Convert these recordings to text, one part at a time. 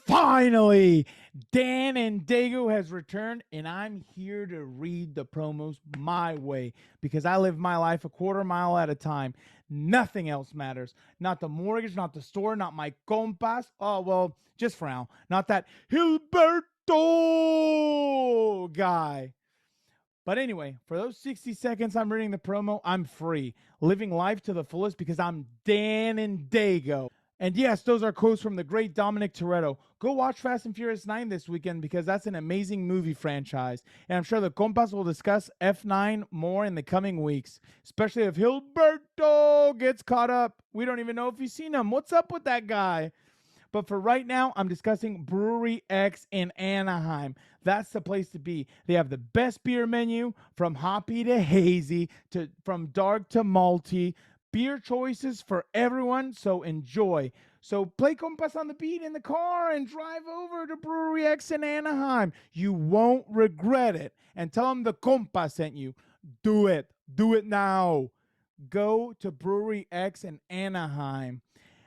Finally, Dan and Dago has returned, and I'm here to read the promos my way because I live my life a quarter mile at a time. Nothing else matters. Not the mortgage, not the store, not my compas. Oh, well, just for now. Not that Gilberto guy. But anyway, for those 60 seconds I'm reading the promo, I'm free, living life to the fullest because I'm Dan and Dago. And yes, those are quotes from the great Dominic Toretto. Go watch Fast and Furious 9 this weekend because that's an amazing movie franchise. And I'm sure the Compas will discuss F9 more in the coming weeks, especially if Gilberto gets caught up. We don't even know if he's seen him. What's up with that guy? But for right now, I'm discussing Brewery X in Anaheim. That's the place to be. They have the best beer menu, from hoppy to hazy, from dark to malty. Beer choices for everyone, so enjoy. So play Compas on the Beat in the car and drive over to Brewery X in Anaheim. You won't regret it. And tell them the Compas sent you. Do it. Do it now. Go to Brewery X in Anaheim.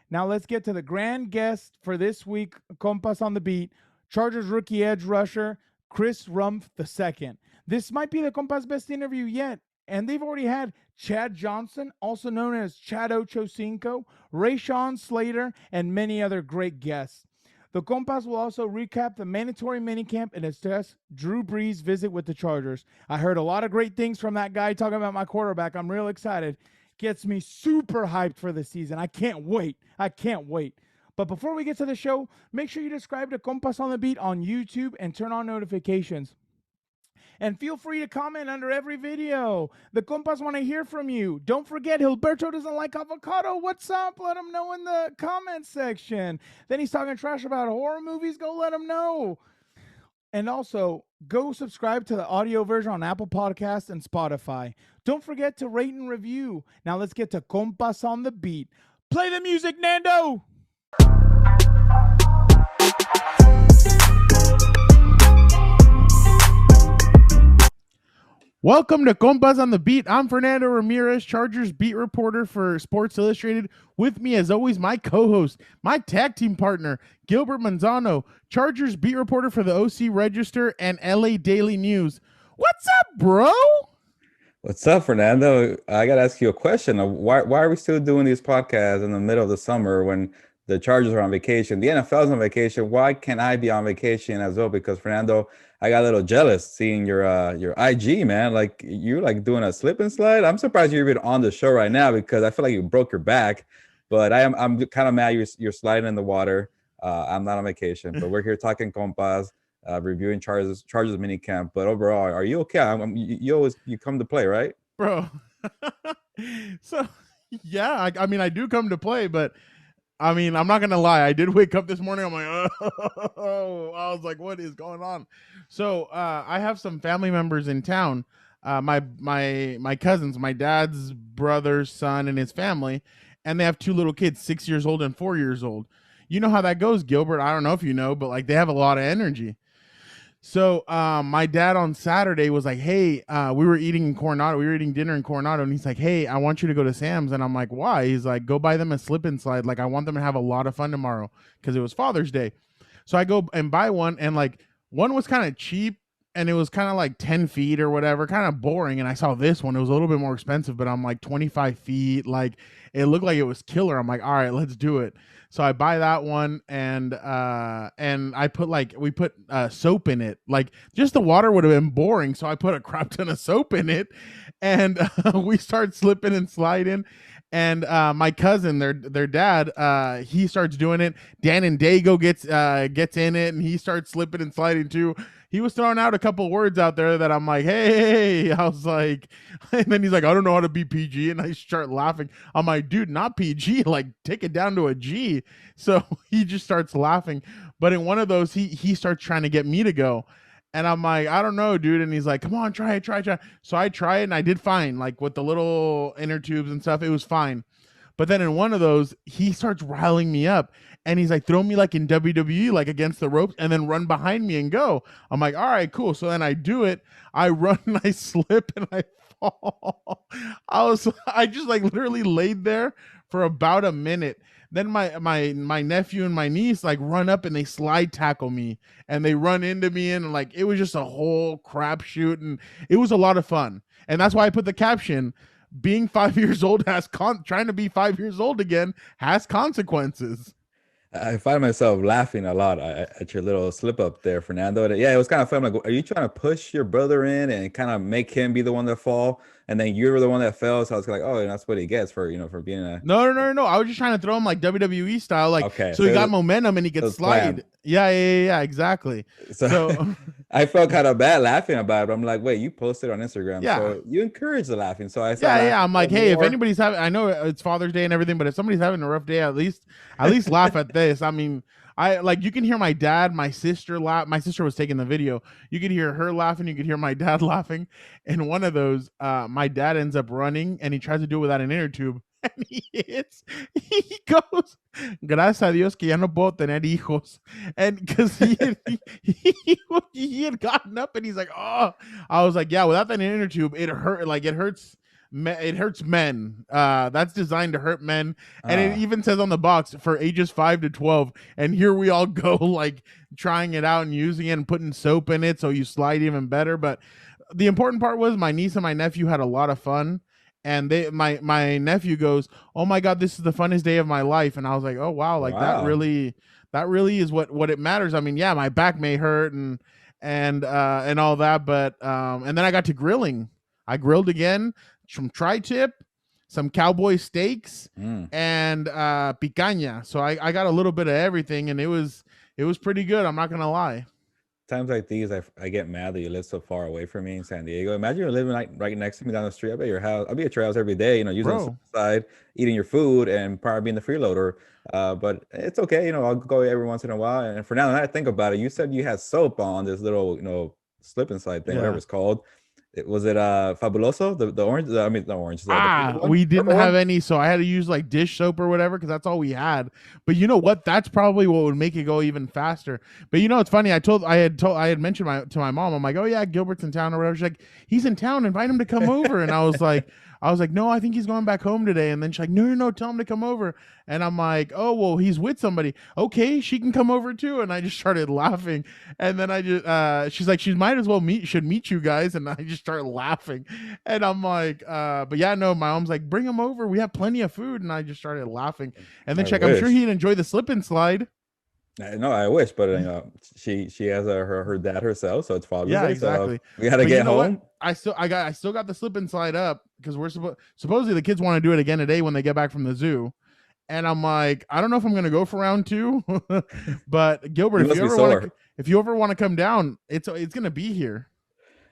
Now let's get to the grand guest for this week, Compas on the Beat, Chargers rookie edge rusher, Chris Rumph II. This might be the Compas' best interview yet, and they've already had Chad Johnson, also known as Chad Ochocinco, Rashawn Slater, and many other great guests. The Compas will also recap the mandatory minicamp and discuss Drew Brees' visit with the Chargers. I heard a lot of great things from that guy talking about my quarterback. I'm real excited. Gets me super hyped for the season. I can't wait. But before we get to the show, make sure you subscribe to Compas on the Beat on YouTube and turn on notifications. And feel free to comment under every video. The Compas want to hear from you. Don't forget, Gilberto doesn't like avocado. What's up? Let him know in the comment section. Then he's talking trash about horror movies. Go let him know. And also, go subscribe to the audio version on Apple Podcasts and Spotify. Don't forget to rate and review. Now let's get to Compas on the Beat. Play the music, Nando! Welcome to Compas on the Beat. I'm Fernando Ramirez, Chargers beat reporter for Sports Illustrated. With me, as always, my co-host, my tag team partner, Gilbert Manzano, Chargers beat reporter for the OC Register and LA Daily News. What's up, bro? What's up, Fernando? I got to ask you a question. Why are we still doing these podcasts in the middle of the summer when the Chargers are on vacation? The NFL's on vacation. Why can't I be on vacation as well? Because, Fernando, I got a little jealous seeing your IG, man. Like, you're like doing a slip and slide. I'm surprised you're even on the show right now because I feel like you broke your back. But I'm kind of mad you're sliding in the water. I'm not on vacation, but we're here talking Compas, reviewing Chargers minicamp. But overall, are you okay? You come to play, right, bro? So yeah, I mean I do come to play, but I mean I'm not gonna lie. I did wake up this morning. I'm like, oh, I was like, what is going on? So I have some family members in town. My cousins, my dad's brother's son and his family, and they have two little kids, 6 years old and 4 years old. You know how that goes, Gilbert. I don't know if you know, but like they have a lot of energy. So my dad on Saturday was like, hey, we were eating dinner in Coronado, and he's like, hey, I want you to go to Sam's. And I'm like, why? He's like, go buy them a slip and slide. Like, I want them to have a lot of fun tomorrow because it was Father's Day. So I go and buy one, and like one was kind of cheap, and it was kind of like 10 feet or whatever, kind of boring. And I saw this one. It was a little bit more expensive, but I'm like 25 feet. Like, it looked like it was killer. I'm like, all right, let's do it. So I buy that one, and I put we put soap in it. Like, just the water would have been boring, so I put a crap ton of soap in it, and we start slipping and sliding. And my cousin, their dad, he starts doing it. Dan and Dago gets in it, and he starts slipping and sliding too. He was throwing out a couple words out there that I'm like, hey, I was like, and then he's like, I don't know how to be PG. And I start laughing. I'm like, dude, not PG, like take it down to a G. So he just starts laughing. But in one of those, he starts trying to get me to go. And I'm like, I don't know, dude. And he's like, come on, try it. So I try it, and I did fine. Like with the little inner tubes and stuff, it was fine. But then in one of those, he starts riling me up, and he's like, throw me like in WWE, like against the ropes, and then run behind me and go. I'm like, all right, cool. So then I do it. I run, and I slip, and I fall. I just like literally laid there for about a minute. then my nephew and my niece like run up and they slide tackle me and they run into me, and like it was just a whole crapshoot, and it was a lot of fun. And that's why I put the caption: being 5 years old trying to be 5 years old again has consequences. I find myself laughing a lot at your little slip up there, Fernando. And yeah, it was kind of fun. Like, are you trying to push your brother in and kind of make him be the one that fall, and then you're the one that fell? So I was like, oh, and that's what he gets for for being a No. I was just trying to throw him like WWE style, like okay. so he got momentum and he could slide. Yeah, exactly. So I felt kind of bad laughing about it. But I'm like, wait, you posted on Instagram, Yeah. so you encourage the laughing. So I started yeah. I'm like, hey, if anybody's having, I know it's Father's Day and everything, but if somebody's having a rough day, at least laugh at this. I mean, I like, you can hear my dad, my sister laugh. My sister was taking the video. You could hear her laughing. You could hear my dad laughing. And one of those, my dad ends up running and he tries to do it without an inner tube. And he goes, gracias a Dios que ya no puedo tener hijos. And because he had gotten up and he's like, oh, I was like, yeah, without that inner tube, it hurts. It hurts men. That's designed to hurt men. And it even says on the box for ages 5 to 12. And here we all go, like trying it out and using it and putting soap in it so you slide even better. But the important part was my niece and my nephew had a lot of fun. And my nephew goes, oh my God, this is the funnest day of my life. And I was like, oh wow, like that really is what it matters. I mean, yeah, my back may hurt and all that, but and then I got to grilling. I grilled again, some tri-tip, some cowboy steaks, and picanha. So I got a little bit of everything, and it was pretty good. I'm not gonna lie. Times like these, I get mad that you live so far away from me in San Diego. Imagine you're living like right next to me down the street. I'll be at your house. I'll be at your house every day, using the side, eating your food, and probably being the freeloader. But it's okay, I'll go every once in a while. And for now, that I think about it, you said you had soap on this little, slip and slide thing, whatever it's called. Was it Fabuloso? The orange? I mean, the orange. We didn't have any, so I had to use like dish soap or whatever because that's all we had. But you know what? That's probably what would make it go even faster. But it's funny. I had mentioned to my mom. I'm like, oh yeah, Gilbert's in town or whatever. She's like, he's in town. Invite him to come over. And I was like, no, I think he's going back home today. And then she's like, no, tell him to come over. And I'm like, oh, well, he's with somebody. Okay, she can come over too. And I just started laughing. And then she's like, she might as well should meet you guys. And I just started laughing. And I'm like, but yeah, no, my mom's like, bring him over. We have plenty of food. And I just started laughing. And then she's like, I'm sure he'd enjoy the slip and slide. No, I wish, but she has her dad herself, so it's Father's Day. Exactly. So we gotta get home. What? I still got the slip and slide up because we're supposedly the kids want to do it again today when they get back from the zoo, and I'm like, I don't know if I'm gonna go for round 2, but Gilbert, if you ever want to come down, it's gonna be here.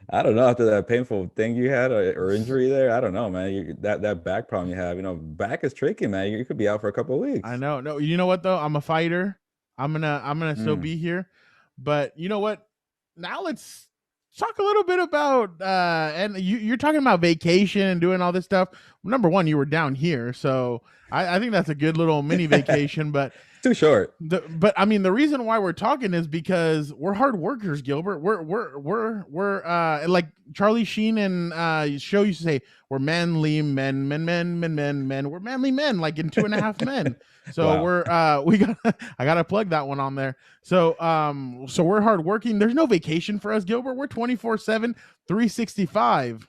I don't know, after that painful thing you had or injury there, I don't know, man. That back problem you have, back is tricky, man. You could be out for a couple of weeks. I know. No, you know what though? I'm a fighter. I'm gonna still be here, but you know what? Now let's talk a little bit about and you're talking about vacation and doing all this stuff. Number one, you were down here, so I think that's a good little mini vacation, but too short. But I mean, the reason why we're talking is because we're hard workers, Gilbert. We're like Charlie Sheen and show used to say, we're manly men. We're manly men, like in 2.5 Men. So wow. I gotta plug that one on there. So we're hard working. There's no vacation for us, Gilbert. We're 24/7, 365.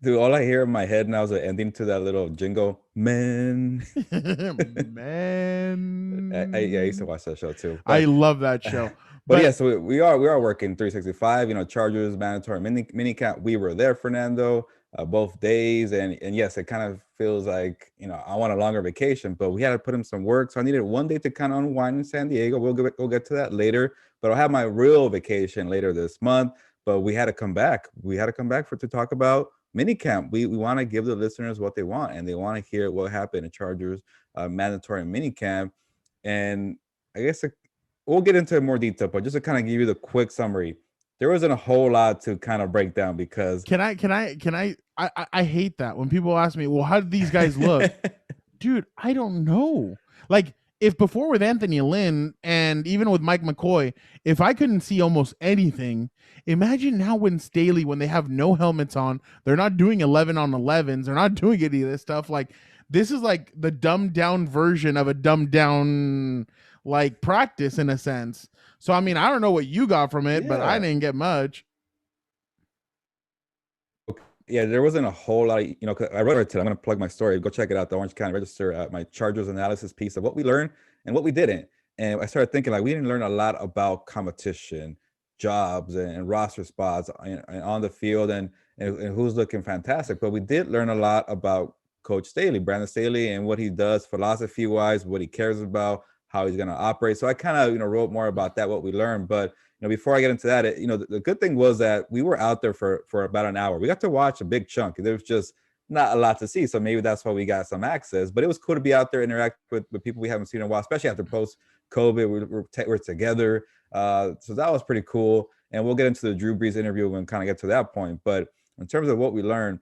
Dude, all I hear in my head now is the ending to that little jingle, man. Man. I used to watch that show too. I love that show. But yeah, so we are working 365. Chargers mandatory mini camp. We were there, Fernando, both days, and yes, it kind of feels like I want a longer vacation, but we had to put in some work, so I needed one day to kind of unwind in San Diego. We'll get to that later, but I'll have my real vacation later this month. But we had to come back. To talk about minicamp. We want to give the listeners what they want, and they want to hear what happened in Chargers mandatory minicamp. And I guess we'll get into more detail, but just to kind of give you the quick summary, there wasn't a whole lot to kind of break down because I hate that when people ask me, well, how did these guys look? Dude, I don't know. Like, if before with Anthony Lynn and even with Mike McCoy, if I couldn't see almost anything, imagine now when Staley, when they have no helmets on, they're not doing 11 on 11s, they're not doing any of this stuff. Like, This is like the dumbed down version of a dumbed down like practice in a sense. So I mean, I don't know what you got from it, but I Yeah. didn't get much. Yeah, there wasn't a whole lot of, 'cause I wrote it today. I'm going to plug my story. Go check it out, the Orange County Register, my Chargers analysis piece of what we learned and what we didn't. And I started thinking, like, we didn't learn a lot about competition, jobs, and roster spots and on the field and who's looking fantastic. But we did learn a lot about Coach Staley, Brandon Staley, and what he does philosophy-wise, what he cares about, how he's going to operate. So I kind of, wrote more about that, what we learned. But before I get into that, the good thing was that we were out there for about an hour. We got to watch a big chunk. There was just not a lot to see. So maybe that's why we got some access. But it was cool to be out there, interact with people we haven't seen in a while, especially after post-COVID. We're together. So that was pretty cool. And we'll get into the Drew Brees interview and kind of get to that point. But in terms of what we learned,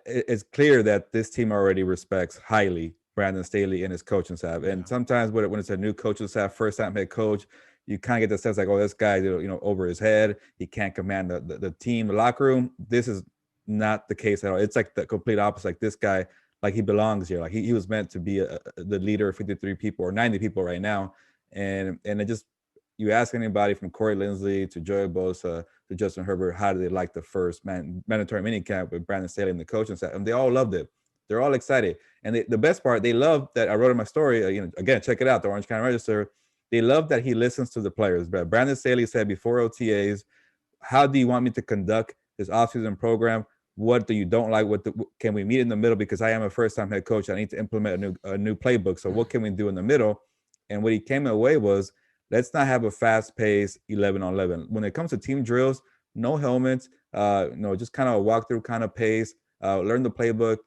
it's clear that this team already respects highly Brandon Staley and his coaching staff. And sometimes when it's a new coaching staff, first-time head coach, you kind of get the sense like, oh, this guy, over his head. He can't command the team, the locker room. This is not the case at all. It's like the complete opposite. Like this guy, like he belongs here. Like he was meant to be the leader of 53 people or 90 people right now. And it just, you ask anybody from Corey Linsley to Joey Bosa to Justin Herbert, how do they like the first mandatory minicamp with Brandon Staley and the coaching staff? And they all loved it. They're all excited. And the best part, they love that I wrote in my story, again, check it out, the Orange County Register. They love that he listens to the players. But Brandon Staley said before OTAs, how do you want me to conduct this offseason program? What do you don't like? Can we meet in the middle? Because I am a first-time head coach. I need to implement a new playbook. So what can we do in the middle? And what he came away was, let's not have a fast-paced 11-on-11. When it comes to team drills, no helmets, just kind of a walk-through kind of pace, learn the playbook,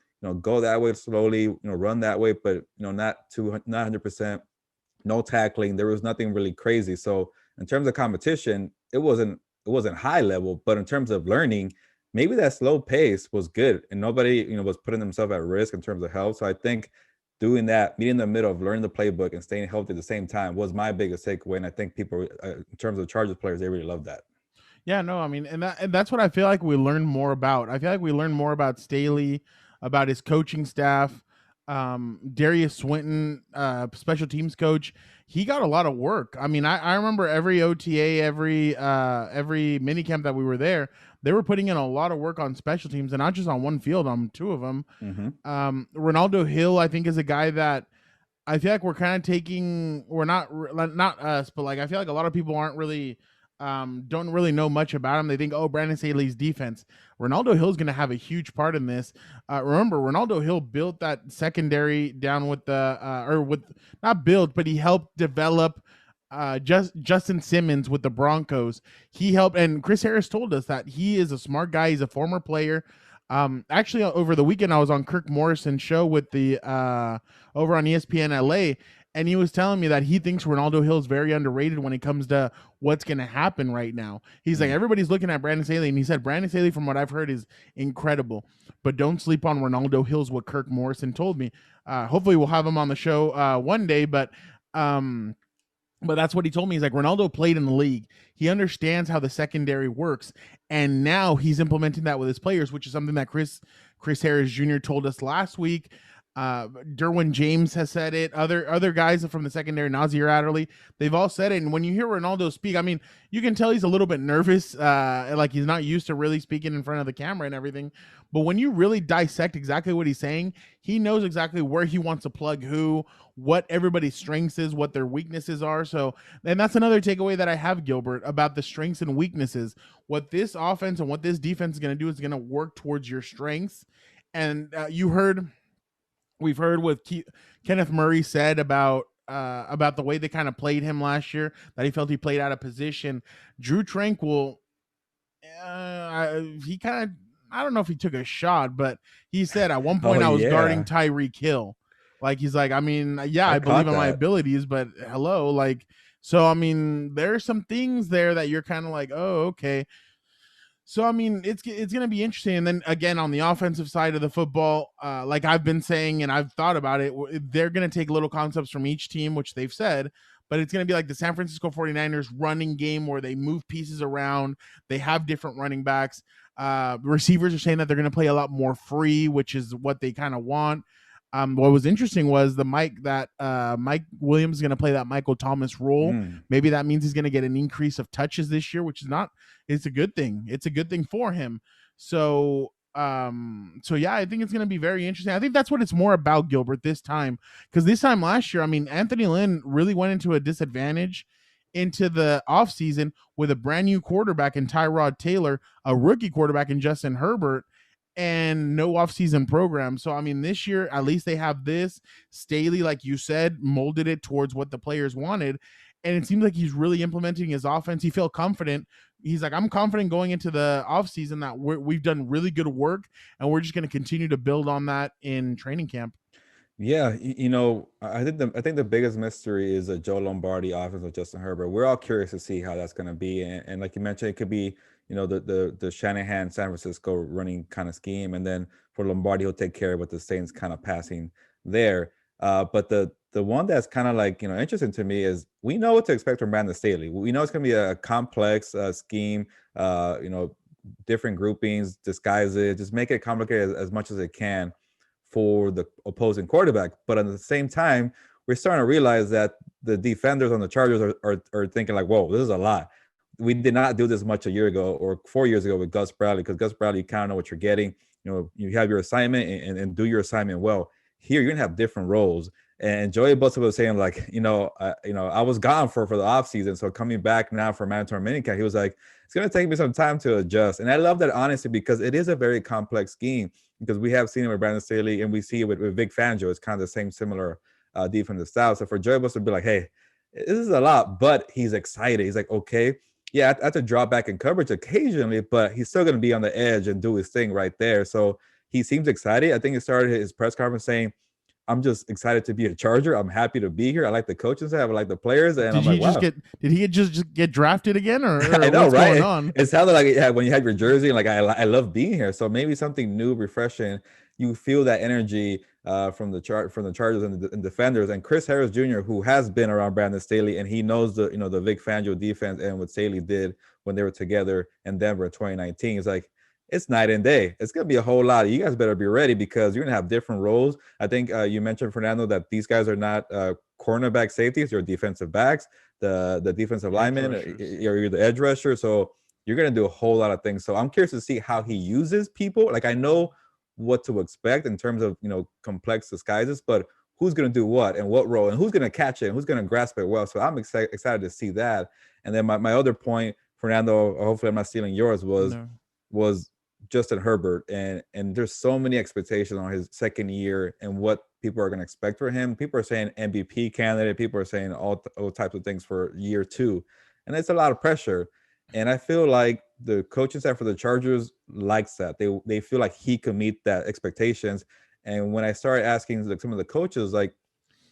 go that way slowly, run that way, but, not 100%. No tackling. There was nothing really crazy. So in terms of competition, it wasn't high level, but in terms of learning, maybe that slow pace was good and nobody, was putting themselves at risk in terms of health. So I think doing that, meeting in the middle of learning the playbook and staying healthy at the same time was my biggest takeaway. And I think people, in terms of Chargers players, they really love that. Yeah, no, I mean, and that's what I feel like we learned more about. I feel like we learned more about Staley, about his coaching staff. Darius Swinton, special teams coach, he got a lot of work. I mean, I remember every OTA, every minicamp that we were there, they were putting in a lot of work on special teams, and not just on one field, on two of them. Mm-hmm. Ronaldo Hill, I think, is a guy that I feel like we're kind of taking. We're not us, but like I feel like a lot of people aren't really. Don't really know much about him. They think, oh, Brandon Staley's defense. Ronaldo Hill's going to have a huge part in this. Remember, Ronaldo Hill built that secondary down with not built, but he helped develop Justin Simmons with the Broncos. He helped, and Chris Harris told us that he is a smart guy. He's a former player. Actually, over the weekend, I was on Kirk Morrison's show with the over on ESPN LA. And he was telling me that he thinks Ronaldo Hill is very underrated when it comes to what's going to happen right now. He's like, everybody's looking at Brandon Staley, and he said, Brandon Staley, from what I've heard, is incredible. But don't sleep on Ronaldo Hill, is what Kirk Morrison told me. Hopefully we'll have him on the show one day, but that's what he told me. He's like, Ronaldo played in the league. He understands how the secondary works, and now he's implementing that with his players, which is something that Chris Harris Jr. told us last week. Derwin James has said it. Other guys from the secondary, Nasir Adderley, they've all said it. And when you hear Ronaldo speak, I mean, you can tell he's a little bit nervous, like he's not used to really speaking in front of the camera and everything. But when you really dissect exactly what he's saying, he knows exactly where he wants to plug who, what everybody's strengths is, what their weaknesses are. So, and that's another takeaway that I have, Gilbert, about the strengths and weaknesses. What this offense and what this defense is going to do is going to work towards your strengths. And we've heard what Kenneth Murray said about the way they kind of played him last year, that he felt he played out of position. Drew Tranquil, he kind of, I don't know if he took a shot, but he said at one point I was guarding Tyreek Hill. Like, he's like, I mean, yeah, I believe in my abilities, but hello. Like, so, I mean, there's some things there that you're kind of like, oh, okay. So, I mean, it's going to be interesting. And then again, on the offensive side of the football, like I've been saying, and I've thought about it, they're going to take little concepts from each team, which they've said, but it's going to be like the San Francisco 49ers running game where they move pieces around. They have different running backs. Receivers are saying that they're going to play a lot more free, which is what they kind of want. What was interesting was Mike Williams is going to play that Michael Thomas role. Maybe that means he's going to get an increase of touches this year, which is it's a good thing. It's a good thing for him. So yeah, I think it's going to be very interesting. I think that's what it's more about, Gilbert, this time, because this time last year, I mean, Anthony Lynn really went into a disadvantage into the offseason with a brand new quarterback in Tyrod Taylor, a rookie quarterback in Justin Herbert, and no offseason program. So, I mean, this year, at least they have this. Staley, like you said, molded it towards what the players wanted. And it seems like he's really implementing his offense. He felt confident. He's like, I'm confident going into the offseason that we've done really good work, and we're just going to continue to build on that in training camp. Yeah, I think the biggest mystery is a Joe Lombardi offense with Justin Herbert. We're all curious to see how that's going to be, and like you mentioned, it could be the Shanahan San Francisco running kind of scheme, and then for Lombardi, he'll take care of what the Saints kind of passing there. But the one that's kind of like interesting to me is we know what to expect from Brandon Staley. We know it's going to be a complex scheme, different groupings, disguises, just make it complicated as much as it can for the opposing quarterback. But at the same time, we're starting to realize that the defenders on the Chargers are thinking like, whoa, this is a lot. We did not do this much a year ago or 4 years ago with Gus Bradley, because Gus Bradley, you kind of know what you're getting. You have your assignment and do your assignment well. Here, you're going to have different roles. And Joey Bosa was saying like, I was gone for the offseason. So coming back now for mandatory minicamp, he was like, it's going to take me some time to adjust. And I love that honesty, because it is a very complex scheme, because we have seen it with Brandon Staley and we see it with Vic Fangio. It's kind of the same similar defensive style. So for Joey Bosa to be like, hey, this is a lot, but he's excited. He's like, okay, yeah, I have to drop back in coverage occasionally, but he's still going to be on the edge and do his thing right there. So he seems excited. I think he started his press conference saying, I'm just excited to be a Charger. I'm happy to be here. I like the coaching staff. I like the players. And did he just get drafted again, or I know, what's right? going on? It sounded like when you had your jersey, like I love being here. So maybe something new, refreshing. You feel that energy from the Chargers and defenders. And Chris Harris Jr., who has been around Brandon Staley, and he knows the Vic Fangio defense and what Staley did when they were together in Denver in 2019. It's like, it's night and day. It's going to be a whole lot. You guys better be ready, because you're going to have different roles. I think you mentioned, Fernando, that these guys are not cornerback safeties. They're defensive backs, the defensive linemen, you're the edge rusher. So you're going to do a whole lot of things. So I'm curious to see how he uses people. Like, I know what to expect in terms of, complex disguises, but who's going to do what and what role, and who's going to catch it and who's going to grasp it well. So I'm excited to see that. And then my other point, Fernando, hopefully I'm not stealing yours, was Justin Herbert, and there's so many expectations on his second year and what people are going to expect for him. People are saying MVP candidate. People are saying all types of things for year two, and it's a lot of pressure. And I feel like the coaching staff for the Chargers likes that. They feel like he can meet that expectations. And when I started asking some of the coaches, like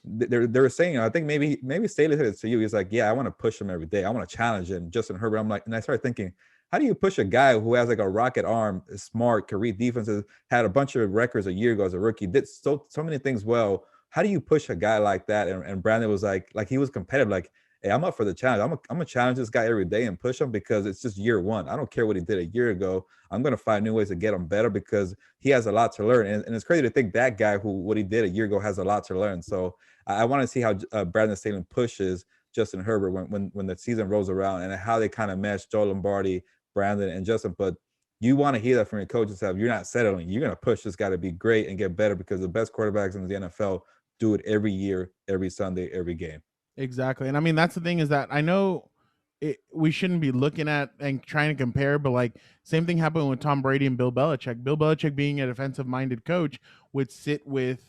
they were saying, I think maybe Staley said it to you. He's like, yeah, I want to push him every day. I want to challenge him. Justin Herbert. I'm like, and I started thinking, how do you push a guy who has like a rocket arm, is smart, can read defenses, had a bunch of records a year ago as a rookie, did so many things well? How do you push a guy like that? And Brandon was like he was competitive, like, hey, I'm up for the challenge. I'm gonna challenge this guy every day and push him, because it's just year one. I don't care what he did a year ago. I'm gonna find new ways to get him better, because he has a lot to learn. And it's crazy to think that guy what he did a year ago has a lot to learn. So I want to see how Brandon Staley pushes Justin Herbert when the season rolls around, and how they kind of mesh Joe Lombardi, Brandon, and Justin. But you want to hear that from your coaching staff. You're not settling. You're going to push this guy to be great and get better, because the best quarterbacks in the NFL do it every year, every Sunday, every game. Exactly. And I mean, that's the thing, is that I know we shouldn't be looking at and trying to compare, but like same thing happened with Tom Brady and Bill Belichick. Bill Belichick, being a defensive-minded coach, would sit with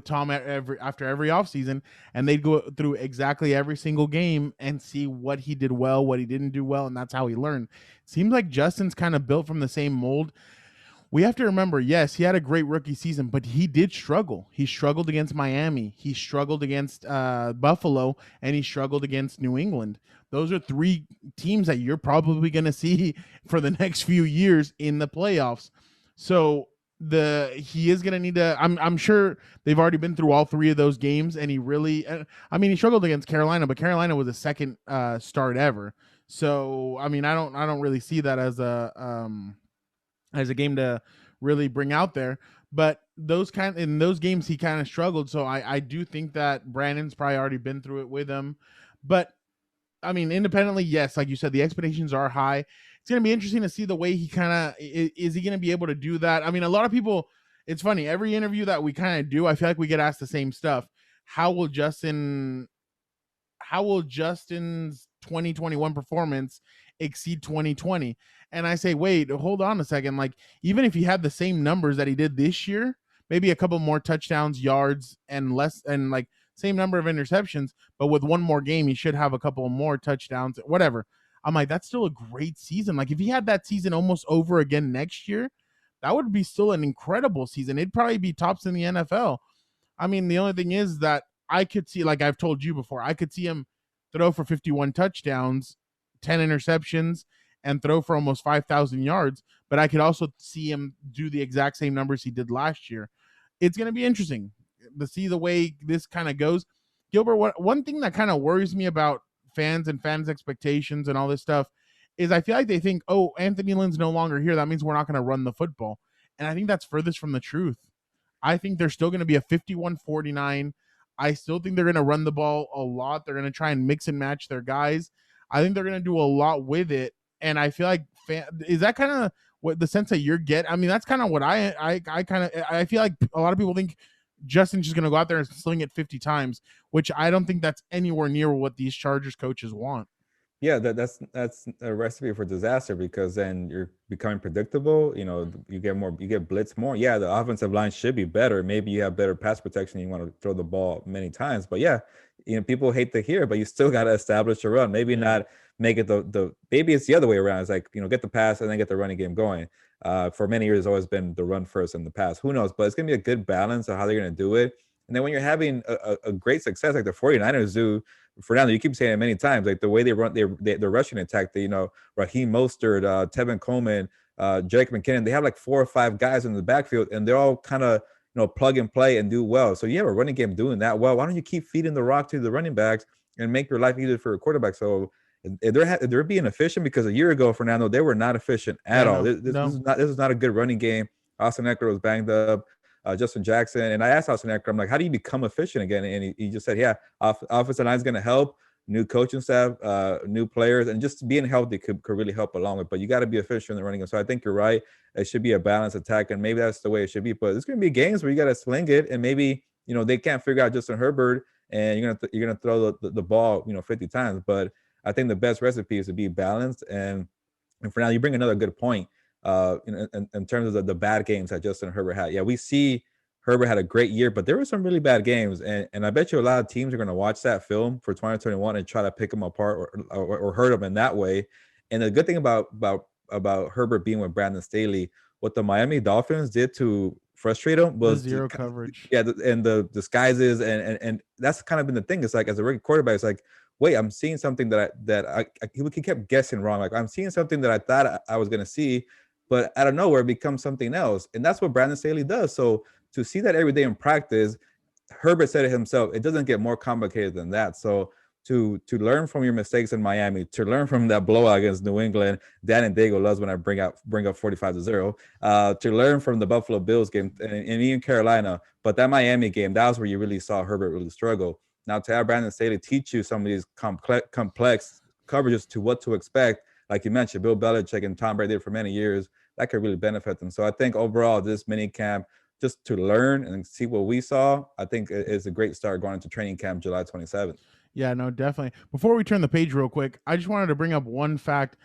Tom after every offseason, and they'd go through exactly every single game and see what he did well, what he didn't do well, and that's how he learned. It seems like Justin's kind of built from the same mold. We have to remember, yes, he had a great rookie season, but he did struggle. He struggled against Miami, he struggled against Buffalo, and he struggled against New England. Those are three teams that you're probably going to see for the next few years in the playoffs. So he is gonna need to. I'm sure they've already been through all 3 of those games, and he really. I mean, he struggled against Carolina, but Carolina was a second start ever. So I mean, I don't really see that as a game to really bring out there. But in those games he kind of struggled. So I do think that Brandon's probably already been through it with him. But I mean, independently, yes, like you said, the expectations are high. It's going to be interesting to see the way he kind of is he going to be able to do that. I mean, a lot of people, it's funny, every interview that we kind of do, I feel like we get asked the same stuff. How will Justin's 2021 performance exceed 2020? And I say, wait, hold on a second. Like, even if he had the same numbers that he did this year, maybe a couple more touchdowns, yards, and less, and like same number of interceptions, but with one more game, he should have a couple more touchdowns, whatever. I'm like, that's still a great season. Like, if he had that season almost over again next year, that would be still an incredible season. It'd probably be tops in the NFL. I mean, the only thing is that I could see, like I've told you before, I could see him throw for 51 touchdowns, 10 interceptions, and throw for almost 5,000 yards. But I could also see him do the exact same numbers he did last year. It's going to be interesting to see the way this kind of goes. Gilbert, one thing that kind of worries me about fans and fans' expectations and all this stuff is I feel like they think, oh, Anthony Lynn's no longer here. That means we're not going to run the football. And I think that's furthest from the truth. I think they're still going to be a 51-49. I still think they're going to run the ball a lot. They're going to try and mix and match their guys. I think they're going to do a lot with it. And I feel like is that kind of what the sense that you're getting? I mean, that's kind of what I feel like a lot of people think Justin's just going to go out there and sling it 50 times, which I don't think that's anywhere near what these Chargers coaches want. Yeah, that's a recipe for disaster, because then you're becoming predictable. You know, you get blitz more. Yeah, the offensive line should be better. Maybe you have better pass protection. You want to throw the ball many times, but yeah, you know, people hate to hear, but you still got to establish a run. Maybe not make it maybe it's the other way around. It's like, you know, get the pass and then get the running game going. For many years, it's always been the run first and the pass. Who knows? But it's gonna be a good balance of how they're gonna do it. And then when you're having a great success like the 49ers do, Fernando, you keep saying it many times, like the way they run their rushing attack, you know, Raheem Mostert, Tevin Coleman, Jake McKinnon, they have like 4 or 5 guys in the backfield, and they're all kind of, you know, plug and play and do well. So you have a running game doing that well. Why don't you keep feeding the rock to the running backs and make your life easier for a quarterback? So they're being efficient, because a year ago, Fernando, they were not efficient at all. This is not a good running game. Austin Eckler was banged up. Justin Jackson. And I asked Austin Eckler, I'm like, how do you become efficient again? And he just said, yeah, offensive line is going to help, new coaching staff, new players, and just being healthy could really help along with. But you got to be efficient in the running game. So I think you're right. It should be a balanced attack, and maybe that's the way it should be. But there's going to be games where you got to sling it, and maybe, you know, they can't figure out Justin Herbert, and you're gonna throw the ball, you know, 50 times. But I think the best recipe is to be balanced. And for now, you bring another good point. In terms of the bad games that Justin Herbert had. Yeah, we see Herbert had a great year, but there were some really bad games. And I bet you a lot of teams are going to watch that film for 2021 and try to pick him apart or hurt him in that way. And the good thing about Herbert being with Brandon Staley, what the Miami Dolphins did to frustrate him was zero coverage. Yeah, and the disguises, and that's kind of been the thing. It's like, as a rookie quarterback, it's like, wait, I'm seeing something he kept guessing wrong. Like, I'm seeing something that I thought I was going to see, but out of nowhere it becomes something else. And that's what Brandon Staley does. So to see that every day in practice, Herbert said it himself, it doesn't get more complicated than that. So to learn from your mistakes in Miami, to learn from that blowout against New England, Dan and Dago loves when I bring up 45-0, to learn from the Buffalo Bills game and even Carolina. But that Miami game, that was where you really saw Herbert really struggle. Now to have Brandon Staley teach you some of these complex coverages to what to expect, like you mentioned, Bill Belichick and Tom Brady did for many years, that could really benefit them. So I think overall, this mini camp, just to learn and see what we saw, I think is a great start going into training camp July 27th. Yeah, no, definitely. Before we turn the page real quick, I just wanted to bring up one fact.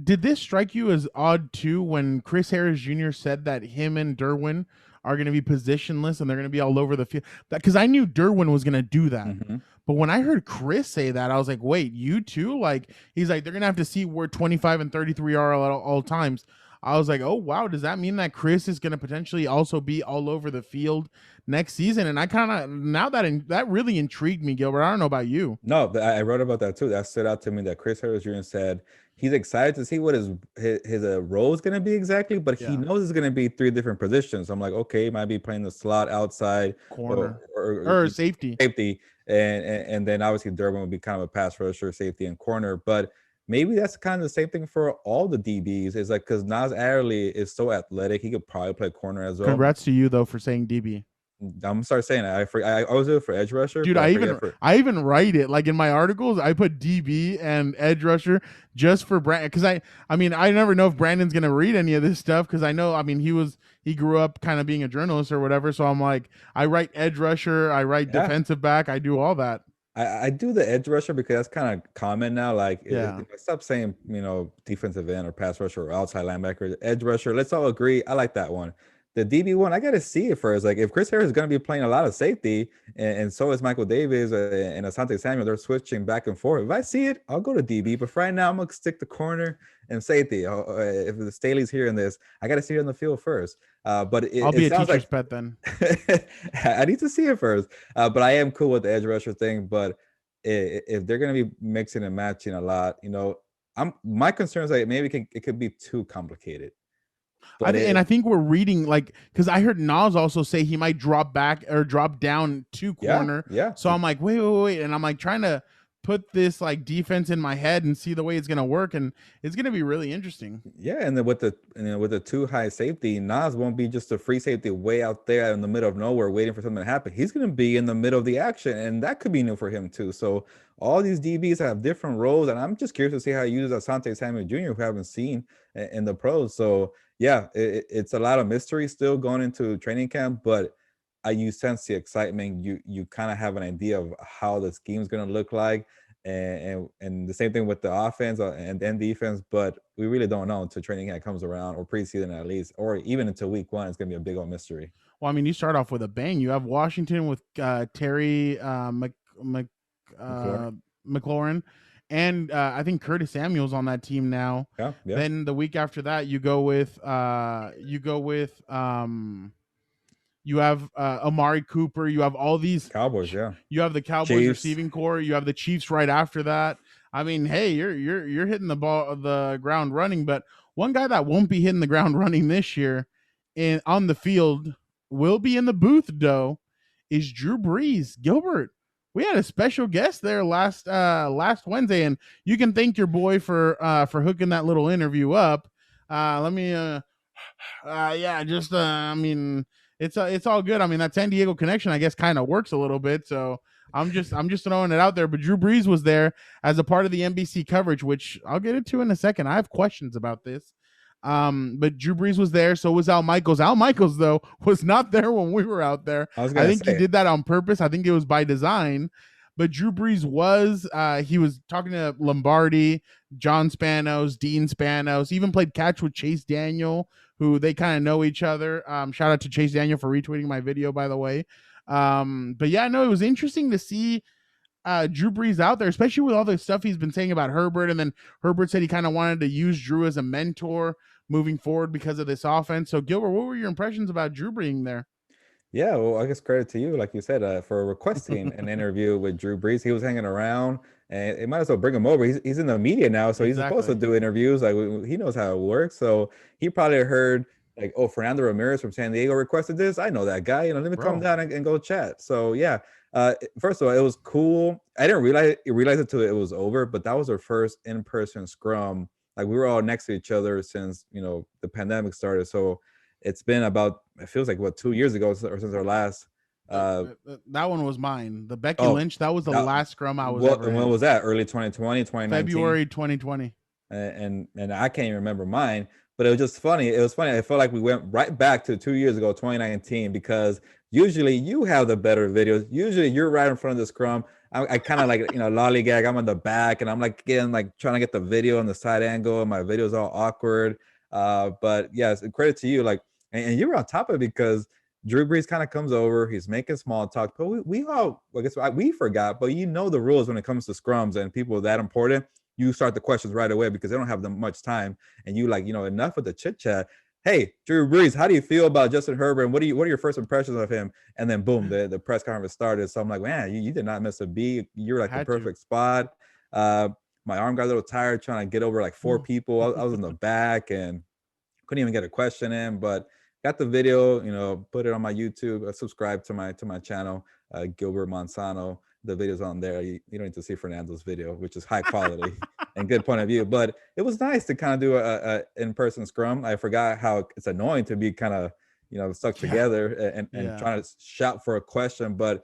Did this strike you as odd too when Chris Harris Jr. said that him and Derwin are going to be positionless and they're going to be all over the field? Because I knew Derwin was going to do that. Mm-hmm. But when I heard Chris say that, I was like, wait, you too? Like, he's like, they're going to have to see where 25 and 33 are at all times. I was like, oh wow, does that mean that Chris is going to potentially also be all over the field next season? And I kind of now that really intrigued me, Gilbert. I don't know about you. No, I wrote about that too. That stood out to me that Chris Harris Jr. said he's excited to see what his role is going to be exactly, but he Yeah. knows it's going to be 3 different positions. I'm like, okay, he might be playing the slot outside Corner or safety. safety, and then obviously Durbin would be kind of a pass rusher, safety, and corner. But maybe that's kind of the same thing for all the DBs. Is like because Nas Adderley is so athletic, he could probably play corner as well. Congrats to you though for saying DB. I'm gonna start saying that. I always do it for edge rusher. Dude, I even write it like in my articles. I put DB and edge rusher just for Brandon because I mean I never know if Brandon's gonna read any of this stuff because I know he grew up kind of being a journalist or whatever. So I'm like I write edge rusher, I write defensive back, I do all that. I do the edge rusher because that's kind of common now. Like, if I stop saying defensive end or pass rusher or outside linebacker, edge rusher. Let's all agree. I like that one. The DB one, I got to see it first. Like, if Chris Harris is going to be playing a lot of safety, and so is Michael Davis and Asante Samuel, they're switching back and forth. If I see it, I'll go to DB. But for right now, I'm going to stick to corner and safety. If the Staley's hearing this, I got to see it on the field first. But I'll be a teacher's pet then. I need to see it first. But I am cool with the edge rusher thing. But if they're going to be mixing and matching a lot, my concern is like maybe it could be too complicated. I think we're reading like because I heard Nas also say he might drop back or drop down to corner. Yeah. So I'm like, wait, and I'm like trying to put this like defense in my head and see the way it's gonna work, and it's gonna be really interesting. Yeah, and then with the too high safety, Nas won't be just a free safety way out there in the middle of nowhere waiting for something to happen. He's gonna be in the middle of the action, and that could be new for him too. So all these DBs have different roles, and I'm just curious to see how he uses Asante Samuel Jr., who we haven't seen in the pros. So yeah, it's a lot of mystery still going into training camp, but you sense the excitement. You kind of have an idea of how the scheme is going to look like, and the same thing with the offense and then defense. But we really don't know until training camp comes around, or preseason at least, or even until week 1. It's going to be a big old mystery. Well, I mean, you start off with a bang. You have Washington with Terry McLaurin. And I think Curtis Samuel's on that team now. Yeah. Then the week after that, you have Amari Cooper. You have all these Cowboys. Yeah. You have the Cowboys Chiefs. Receiving core. You have the Chiefs right after that. I mean, hey, you're hitting the ground running. But one guy that won't be hitting the ground running this year on the field will be in the booth though is Drew Brees. Gilbert. We had a special guest there last Wednesday, and you can thank your boy for hooking that little interview up. I mean, it's all good. I mean, that San Diego connection, I guess, kind of works a little bit. So I'm just throwing it out there. But Drew Brees was there as a part of the NBC coverage, which I'll get into in a second. I have questions about this. But Drew Brees was there, so was Al Michaels. Al Michaels, though, was not there when we were out there. I think he did that on purpose. I think it was by design. But Drew Brees he was talking to Lombardi, John Spanos, Dean Spanos, even played catch with Chase Daniel, who they kind of know each other. Shout out to Chase Daniel for retweeting my video, by the way. But yeah, no, it was interesting to see Drew Brees out there, especially with all the stuff he's been saying about Herbert. And then Herbert said he kind of wanted to use Drew as a mentor moving forward because of this offense. So Gilbert, what were your impressions about Drew being there? Yeah, well, I guess credit to you, like you said, for requesting an interview with Drew Brees. He was hanging around, and it might as well bring him over. He's in the media now, so he's supposed to do interviews. Like he knows how it works. So he probably heard like, oh, Fernando Ramirez from San Diego requested this. I know that guy. Let me come down and go chat. So yeah, first of all, it was cool. I didn't realize it until it was over, but that was our first in-person scrum. Like we were all next to each other since the pandemic started. So it's been about, it feels like 2 years ago or since our last. That one was mine. The Becky Lynch. That was the last scrum I was ever in. When was that? Early 2020, 2019? February 2020. And I can't even remember mine, but it was just funny. It was funny. I felt like we went right back to 2 years ago, 2019, because usually you have the better videos. Usually you're right in front of the scrum. I kind of like, lollygag. I'm on the back and I'm like trying to get the video on the side angle, and my video's all awkward. But yes, credit to you. And you were on top of it because Drew Brees kind of comes over. He's making small talk, but we all, I guess we forgot, but the rules when it comes to scrums and people that important. you start the questions right away because they don't have them much time. And you like, enough with the chit chat. Hey, Drew Brees, how do you feel about Justin Herbert? And what are your first impressions of him? And then boom, the press conference started. So I'm like, man, you did not miss a beat. You're like the perfect spot. My arm got a little tired trying to get over like 4 people. I was in the back and couldn't even get a question in, but got the video, put it on my YouTube, subscribe to my channel, Gilbert Monsanto. The video's on there. You don't need to see Fernando's video, which is high quality and good point of view. But it was nice to kind of do a in-person scrum. I forgot how it's annoying to be kind of, stuck together and trying to shout for a question. But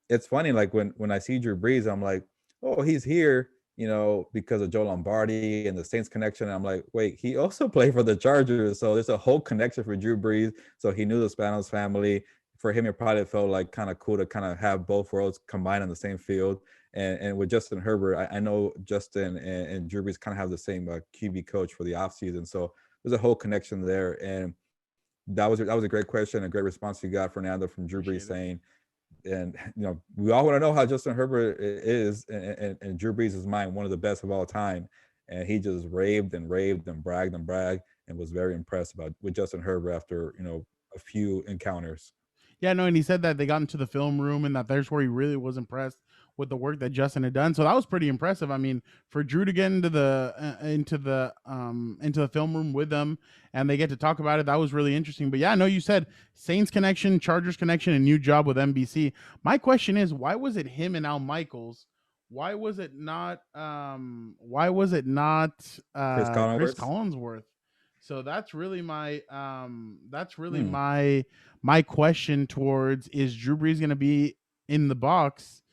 it's funny, like when I see Drew Brees, I'm like, oh, he's here, because of Joe Lombardi and the Saints connection. And I'm like, wait, he also played for the Chargers. So there's a whole connection for Drew Brees. So he knew the Spanos family. For him, it probably felt like kind of cool to kind of have both worlds combined on the same field. And with Justin Herbert, I know Justin and Drew Brees kind of have the same QB coach for the offseason. So there's a whole connection there. And that was a great question, a great response you got, Fernando, from Drew Brees saying, and we all want to know how Justin Herbert is, and Drew Brees is mine, one of the best of all time. And he just raved and bragged and was very impressed with Justin Herbert after a few encounters. Yeah, no, and he said that they got into the film room and that there's where he really was impressed with the work that Justin had done. So that was pretty impressive. I mean, for Drew to get into the film room with them and they get to talk about it, that was really interesting. But yeah, I know you said Saints connection, Chargers connection, and new job with NBC. My question is, why was it him and Al Michaels? Why was it not Chris Collinsworth? So that's really my my question towards, is Drew Brees going to be in the box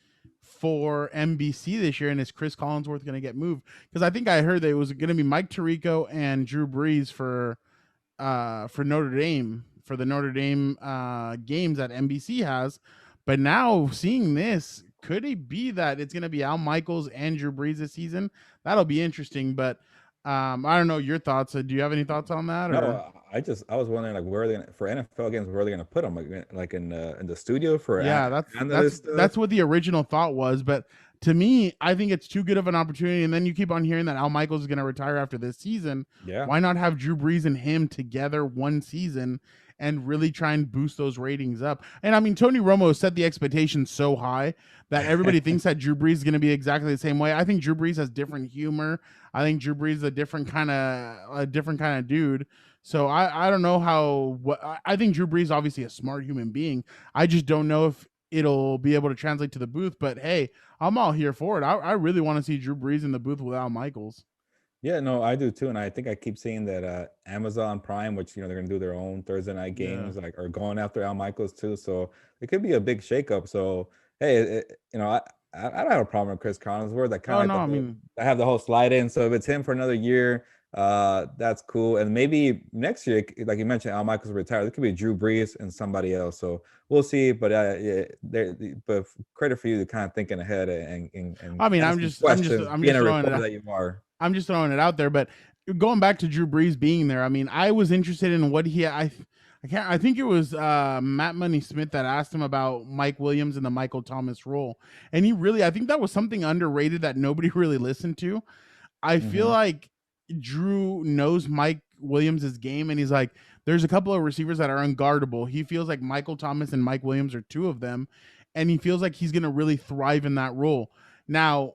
for NBC this year, and is Chris Collinsworth going to get moved? Because I think I heard that it was going to be Mike Tirico and Drew Brees for Notre Dame, for the Notre Dame games that NBC has. But now seeing this, could it be that it's going to be Al Michaels and Drew Brees this season? That'll be interesting. But I don't know your thoughts. Do you have any thoughts on that? No, I was wondering, like, where are they gonna, for NFL games, where are they going to put them? Like in the studio for? Yeah, that's what the original thought was. But to me, I think it's too good of an opportunity. And then you keep on hearing that Al Michaels is going to retire after this season. Yeah, why not have Drew Brees and him together one season and really try and boost those ratings up? And I mean, Tony Romo set the expectations so high that everybody thinks that Drew Brees is going to be exactly the same way. I think Drew Brees has different humor. I think Drew Brees is a different kind of dude. So I don't know I think Drew Brees is obviously a smart human being. I just don't know if it'll be able to translate to the booth. But hey, I'm all here for it. I really want to see Drew Brees in the booth with Al Michaels. Yeah, no, I do too, and I think I keep seeing that Amazon Prime, which they're going to do their own Thursday night games, like, are going after Al Michaels too. So it could be a big shakeup. So hey, I don't have a problem with Chris Collinsworth. I have the whole slide in. So if it's him for another year, that's cool. And maybe next year, like you mentioned, Al Michaels retired. It could be Drew Brees and somebody else. So we'll see. But but credit for you to kind of thinking ahead and I mean, I'm just throwing it out. That you are. I'm just throwing it out there. But going back to Drew Brees being there, I mean, I was interested in what I think it was Matt Money Smith that asked him about Mike Williams and the Michael Thomas role. And I think that was something underrated that nobody really listened to. I feel like Drew knows Mike Williams' game, and he's like, there's a couple of receivers that are unguardable. He feels like Michael Thomas and Mike Williams are two of them, and he feels like he's going to really thrive in that role. Now,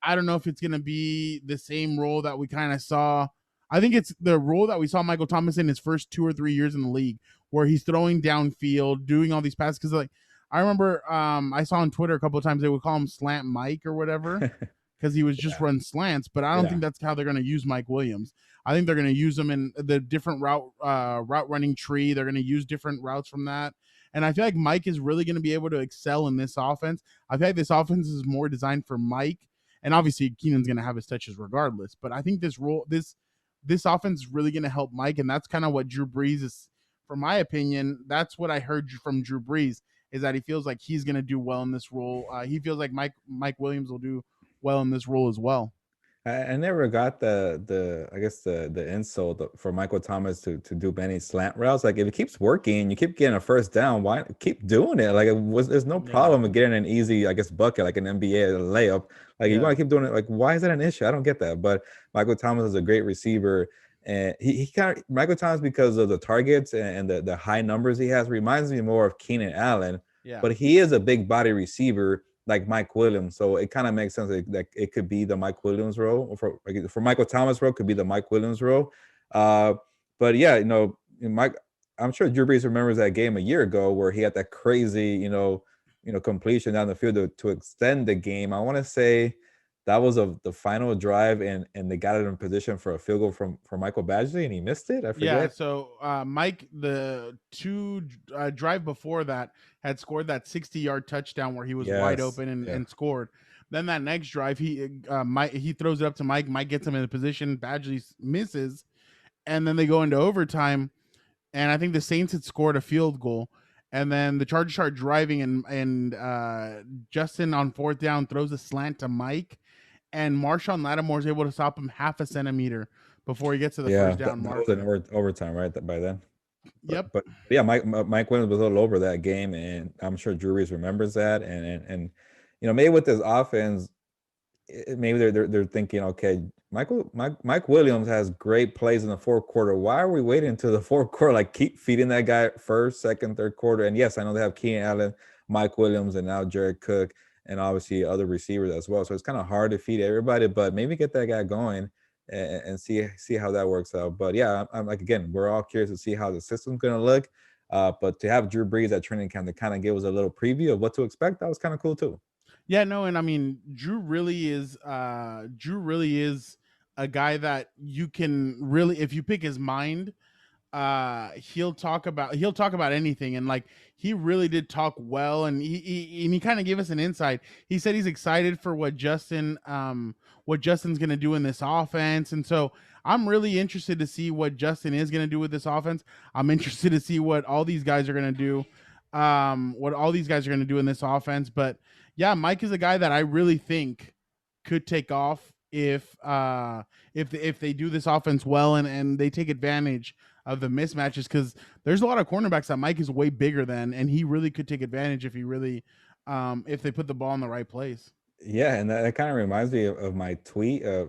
I don't know if it's going to be the same role that we kind of saw. I think it's the role that we saw Michael Thomas in his first 2 or 3 years in the league, where he's throwing downfield, doing all these passes. Because, like, I remember I saw on Twitter a couple of times they would call him Slant Mike or whatever, because he was just run slants. But I don't think that's how they're going to use Mike Williams. I think they're going to use him in the different route running tree. They're going to use different routes from that. And I feel like Mike is really going to be able to excel in this offense. I feel like this offense is more designed for Mike. And obviously, Keenan's going to have his touches regardless. But I think this offense is really going to help Mike. And that's kind of what Drew Brees is, from my opinion. That's what I heard from Drew Brees, is that he feels like he's going to do well in this role. He feels like Mike Williams will do well in this role as well. I never got the I guess the insult for Michael Thomas to do many slant routes. Like if it keeps working, you keep getting a first down, why keep doing it? Like there's no Yeah. problem with getting an easy, I guess, bucket like an NBA layup. Like you Yeah. want to keep doing it. Like why is that an issue? I don't get that. But Michael Thomas is a great receiver, and he kind of Michael Thomas because of the targets and the high numbers he has reminds me more of Keenan Allen. Yeah. But he is a big body receiver like Mike Williams. So it kind of makes sense that it could be the Mike Williams role, or for Michael Thomas role could be the Mike Williams role. Uh, but yeah, Mike, I'm sure Drew Brees remembers that game a year ago where he had that crazy, completion down the field to extend the game. I want to say that was the final drive, and they got it in position for a field goal from Michael Badgley, and he missed it. I Yeah, forget. so Mike, the drive before that, had scored that 60-yard touchdown where he was wide Yes. open Yeah. and scored. Then that next drive, he throws it up to Mike. Mike gets him in a position. Badgley misses, and then they go into overtime. And I think the Saints had scored a field goal, and then the Chargers start driving, and Justin on fourth down throws a slant to Mike, and Marshawn Lattimore is able to stop him half a centimeter before he gets to the Yeah, first down that was an marker. overtime, right? By then. Yep. But yeah, Mike Williams was a little over that game, and I'm sure Drew Brees remembers that. And maybe with this offense, maybe they're thinking, okay, Mike Williams has great plays in the fourth quarter. Why are we waiting until the fourth quarter? Like keep feeding that guy first, second, third quarter. And yes, I know they have Keenan Allen, Mike Williams, and now Jared Cook, and obviously other receivers as well. So it's kind of hard to feed everybody, but maybe get that guy going and see how that works out. But yeah, I'm like, again, we're all curious to see how the system's going to look. But to have Drew Brees at training camp to kind of give us a little preview of what to expect, that was kind of cool too. Yeah, no, and I mean Drew really is a guy that you can really, if you pick his mind, he'll talk about anything, and like he really did talk well, and he kind of gave us an insight. He said he's excited for what Justin's gonna do in this offense, and so I'm really interested to see what Justin is gonna do with this offense. I'm interested to see what all these guys are gonna do, in this offense. But yeah, Mike is a guy that I really think could take off if they do this offense well, and they take advantage of the mismatches, because there's a lot of cornerbacks that Mike is way bigger than, and he really could take advantage if he really if they put the ball in the right place. Yeah, and that kind of reminds me of my tweet. I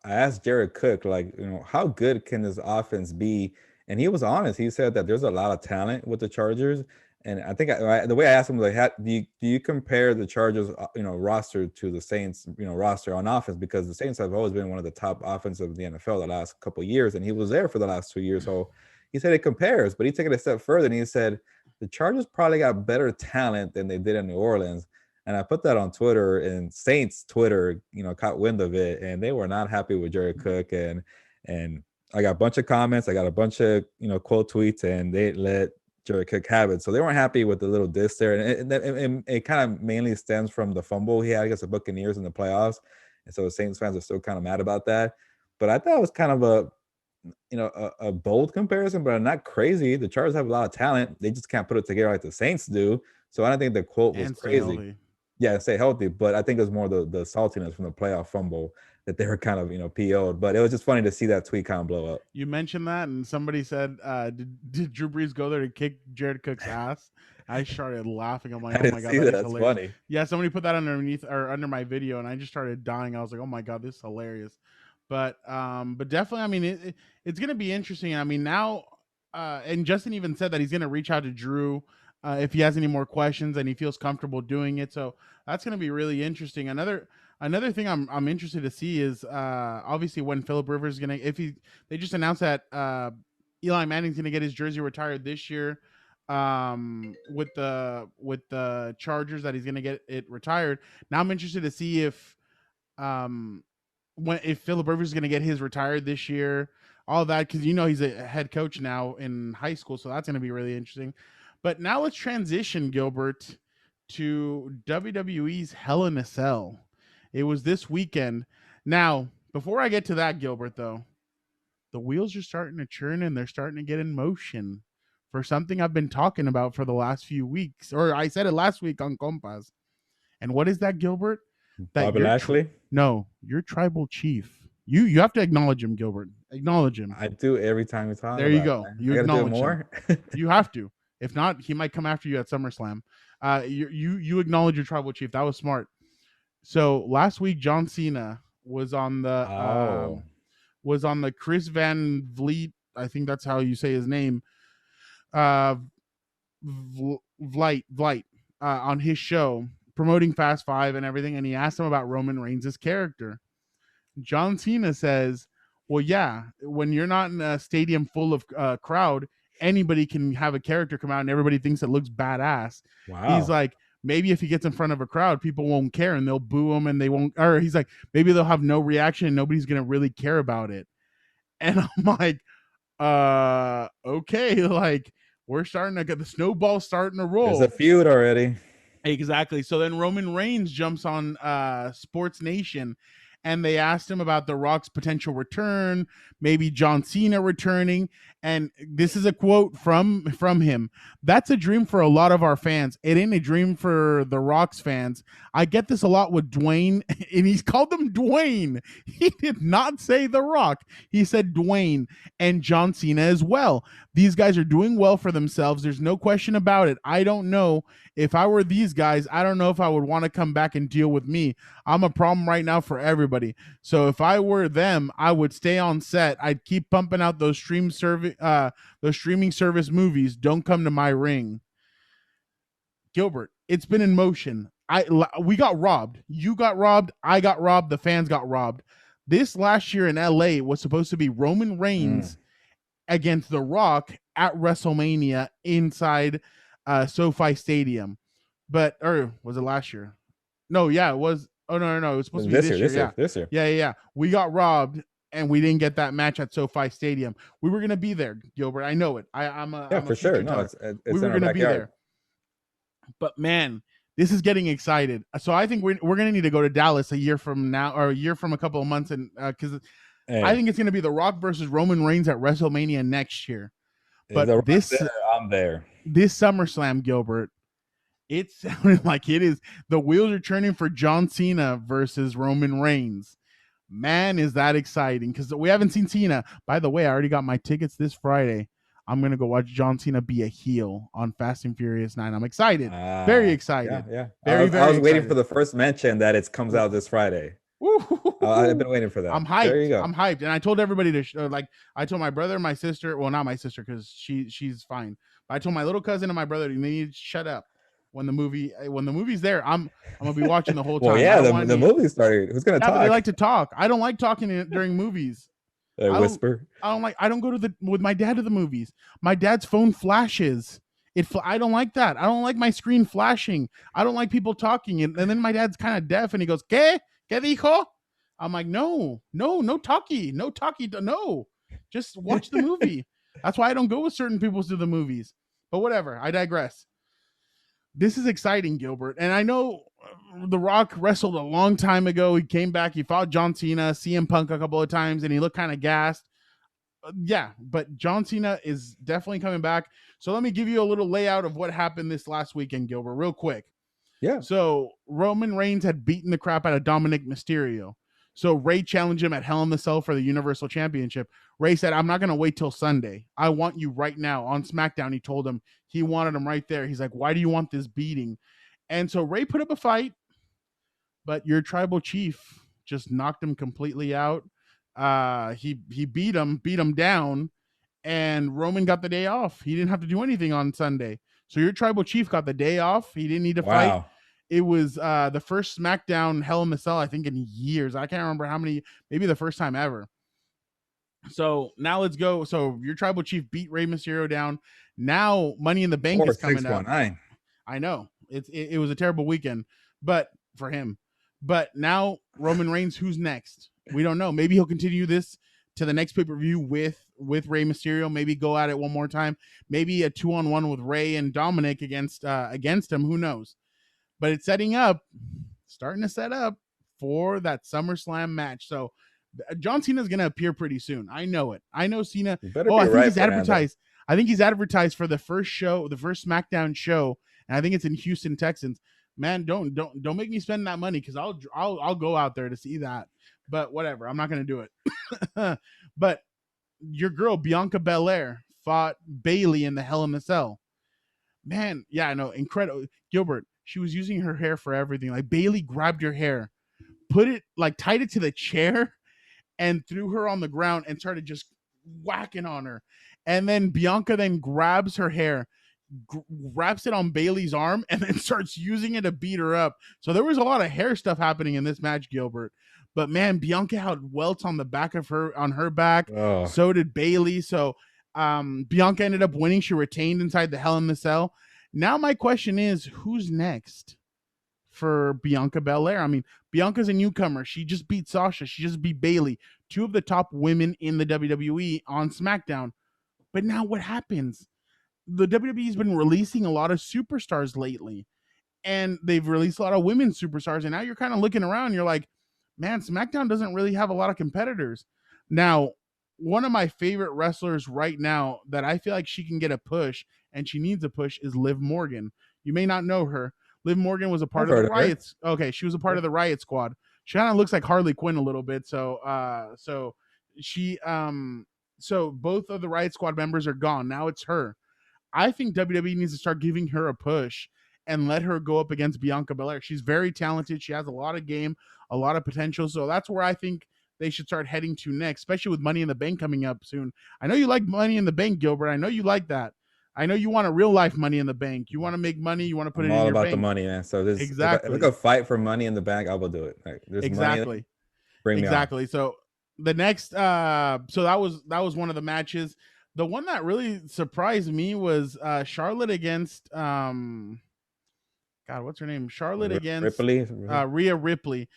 asked Jared Cook, like, how good can this offense be? And he was honest. He said that there's a lot of talent with the Chargers. And I think the way I asked him was like, do you compare the Chargers, roster to the Saints, roster on offense? Because the Saints have always been one of the top offensive of the NFL the last couple of years, and he was there for the last 2 years. So he said it compares, but he took it a step further, and he said the Chargers probably got better talent than they did in New Orleans. And I put that on Twitter, and Saints Twitter, caught wind of it, and they were not happy with Jared Cook. And I got a bunch of comments, I got a bunch of quote tweets, and they let Jared Cook have it. So they weren't happy with the little diss there, and it kind of mainly stems from the fumble he had against the Buccaneers in the playoffs, and so the Saints fans are still kind of mad about that. But I thought it was kind of a bold comparison, but not crazy. The Chargers have a lot of talent; they just can't put it together like the Saints do. So I don't think the quote was And stay crazy. healthy. Yeah, stay healthy, but I think it was more the saltiness from the playoff fumble that they were kind of PO'd. But it was just funny to see that tweet kind of blow up. You mentioned that, and somebody said, did Drew Brees go there to kick Jared Cook's ass? I started laughing. I'm like, I oh didn't my god, see that is that. That's hilarious. funny. Yeah, somebody put that underneath or under my video, and I just started dying. I was like, oh my god, this is hilarious. But definitely, I mean, it's gonna be interesting. I mean, now, and Justin even said that he's gonna reach out to Drew if he has any more questions and he feels comfortable doing it. So that's gonna be really interesting. Another thing I'm interested to see is obviously when Phillip Rivers is gonna, they just announced that Eli Manning's gonna get his jersey retired this year with the Chargers, that he's gonna get it retired. Now I'm interested to see if if Phillip Rivers is going to get his retired this year, all that, because he's a head coach now in high school, so that's going to be really interesting. But now let's transition, Gilbert, to WWE's Hell in a Cell. It was this weekend. Now, before I get to that, Gilbert, though, the wheels are starting to churn and they're starting to get in motion for something I've been talking about for the last few weeks, or I said it last week on Compas. And what is that, Gilbert? that Bobby Lashley. no, your tribal chief. You have to acknowledge him, Gilbert. Acknowledge him. I do every time we talk. There you go. Man. You I gotta do it acknowledge more. You have to. If not, he might come after you at SummerSlam. You acknowledge your tribal chief. That was smart. So last week, John Cena was on the Chris Van Vliet. I think that's how you say his name. Vliet on his show promoting Fast Five and everything, and he asked him about Roman Reigns' character. John Cena says, well, yeah, when you're not in a stadium full of crowd, anybody can have a character come out and everybody thinks it looks badass. Wow. He's like, maybe if he gets in front of a crowd, people won't care and they'll boo him and they won't, or he's like, maybe they'll have no reaction and nobody's going to really care about it. And I'm like, okay, like we're starting to get the snowball starting to roll. There's a feud already. Exactly. So then Roman Reigns jumps on Sports Nation and they asked him about The Rock's potential return, maybe John Cena returning. And this is a quote from him. That's a dream for a lot of our fans. It ain't a dream for The Rock's fans. I get this a lot with Dwayne, and he's called them Dwayne. He did not say The Rock. He said Dwayne and John Cena as well. These guys are doing well for themselves. There's no question about it. I don't know. If I were these guys, I don't know if I would want to come back and deal with me. I'm a problem right now for everybody. So if I were them, I would stay on set. I'd keep pumping out those streaming service movies. Don't come to my ring. Gilbert, it's been in motion. We got robbed. You got robbed. I got robbed. The fans got robbed. This last year in LA was supposed to be Roman Reigns against The Rock at WrestleMania inside SoFi Stadium. Or was it last year? No, yeah, it was. Oh, no. It was supposed to be this year. Yeah. We got robbed and we didn't get that match at SoFi Stadium. We were going to be there, Gilbert. I know it. I'm for sure. No, it's we were going to be there. But man, this is getting excited. So I think we're going to need to go to Dallas a year from now, or a year from a couple of months, and because I think it's going to be The Rock versus Roman Reigns at WrestleMania next year. But I'm there. This SummerSlam, Gilbert, it sounded like it is. The wheels are turning for John Cena versus Roman Reigns. Man, is that exciting, because we haven't seen Cena. By the way, I already got my tickets this Friday. I'm going to go watch John Cena be a heel on Fast and Furious 9. I'm excited. Very excited. Yeah. I was waiting for the first mention that it comes out this Friday. I've been waiting for that. I'm hyped. There you go. I'm hyped. And I told everybody to, I told my brother, my sister, well, not my sister because she's fine. But I told my little cousin and my brother, they need to shut up. When the movie's there, I'm gonna be watching the whole time. Well, yeah, the movie started. Who's gonna talk? But they like to talk. I don't like talking during movies. Whisper. I don't go with my dad to the movies. My dad's phone flashes. I don't like that. I don't like my screen flashing. I don't like people talking. And then my dad's kind of deaf and he goes, ¿Qué dijo? I'm like, no talkie, no. Just watch the movie. That's why I don't go with certain people to the movies. But whatever, I digress. This is exciting, Gilbert. And I know The Rock wrestled a long time ago. He came back. He fought John Cena, CM Punk a couple of times, and he looked kind of gassed. Yeah, but John Cena is definitely coming back. So let me give you a little layout of what happened this last weekend, Gilbert, real quick. Yeah. So Roman Reigns had beaten the crap out of Dominic Mysterio. So Ray challenged him at Hell in the Cell for the Universal Championship. Ray said, I'm not going to wait till Sunday. I want you right now. On SmackDown, he told him he wanted him right there. He's like, why do you want this beating? And so Ray put up a fight, but your tribal chief just knocked him completely out. He beat him down, and Roman got the day off. He didn't have to do anything on Sunday. So your tribal chief got the day off. He didn't need to fight. It was the first SmackDown Hell in the Cell, I think, in years. I can't remember how many, maybe the first time ever. So now let's go. So your tribal chief beat Rey Mysterio down. Now Money in the Bank is coming out. I know. It was a terrible weekend, but for him. But now Roman Reigns, who's next? We don't know. Maybe he'll continue this to the next pay-per-view with Rey Mysterio. Maybe go at it one more time. Maybe a 2-on-1 with Rey and Dominic against him. Who knows? But it's starting to set up for that SummerSlam match. So John Cena is going to appear pretty soon. I know it. I know Cena. I think he's advertised. I think he's advertised for the first SmackDown show, and I think it's in Houston, Texans. man, don't make me spend that money because I'll go out there to see that. But whatever, I'm not gonna do it. But your girl Bianca Belair fought Bailey in the Hell in the Cell. Man, yeah, I know, incredible. Gilbert, she was using her hair for everything. Like Bailey grabbed your hair, put it like tied it to the chair, and threw her on the ground and started just whacking on her. And then Bianca then grabs her hair, wraps it on Bailey's arm, and then starts using it to beat her up. So there was a lot of hair stuff happening in this match, Gilbert. But man, Bianca had welts on the back of her on her back. Oh. So did Bailey. So Bianca ended up winning. She retained inside the Hell in the Cell. Now my question is, who's next for Bianca Belair? I mean, Bianca's a newcomer. She just beat Sasha. She just beat Bailey, two of the top women in the WWE on SmackDown. But now what happens? The WWE's been releasing a lot of superstars lately, and they've released a lot of women superstars. And now you're kind of looking around. You're like, man, SmackDown doesn't really have a lot of competitors. Now, one of my favorite wrestlers right now that I feel like she can get a push, and she needs a push, is Liv Morgan. You may not know her. Liv Morgan was a part of the Riot. Okay, she was a part of the Riot Squad. She kind of looks like Harley Quinn a little bit. So both of the Riot Squad members are gone. Now it's her. I think WWE needs to start giving her a push and let her go up against Bianca Belair. She's very talented. She has a lot of game, a lot of potential. So that's where I think they should start heading to next, especially with Money in the Bank coming up soon. I know you like Money in the Bank, Gilbert. I know you like that. I know you want a real life Money in the Bank. You want to make money. You want to put it in your bank. All about the money, man. So this exactly. If I could fight for Money in the Bank, I will do it. Like, exactly. Bring me exactly. So the next, so that was one of the matches. The one that really surprised me was Charlotte against God, what's her name? Charlotte against Rhea Ripley.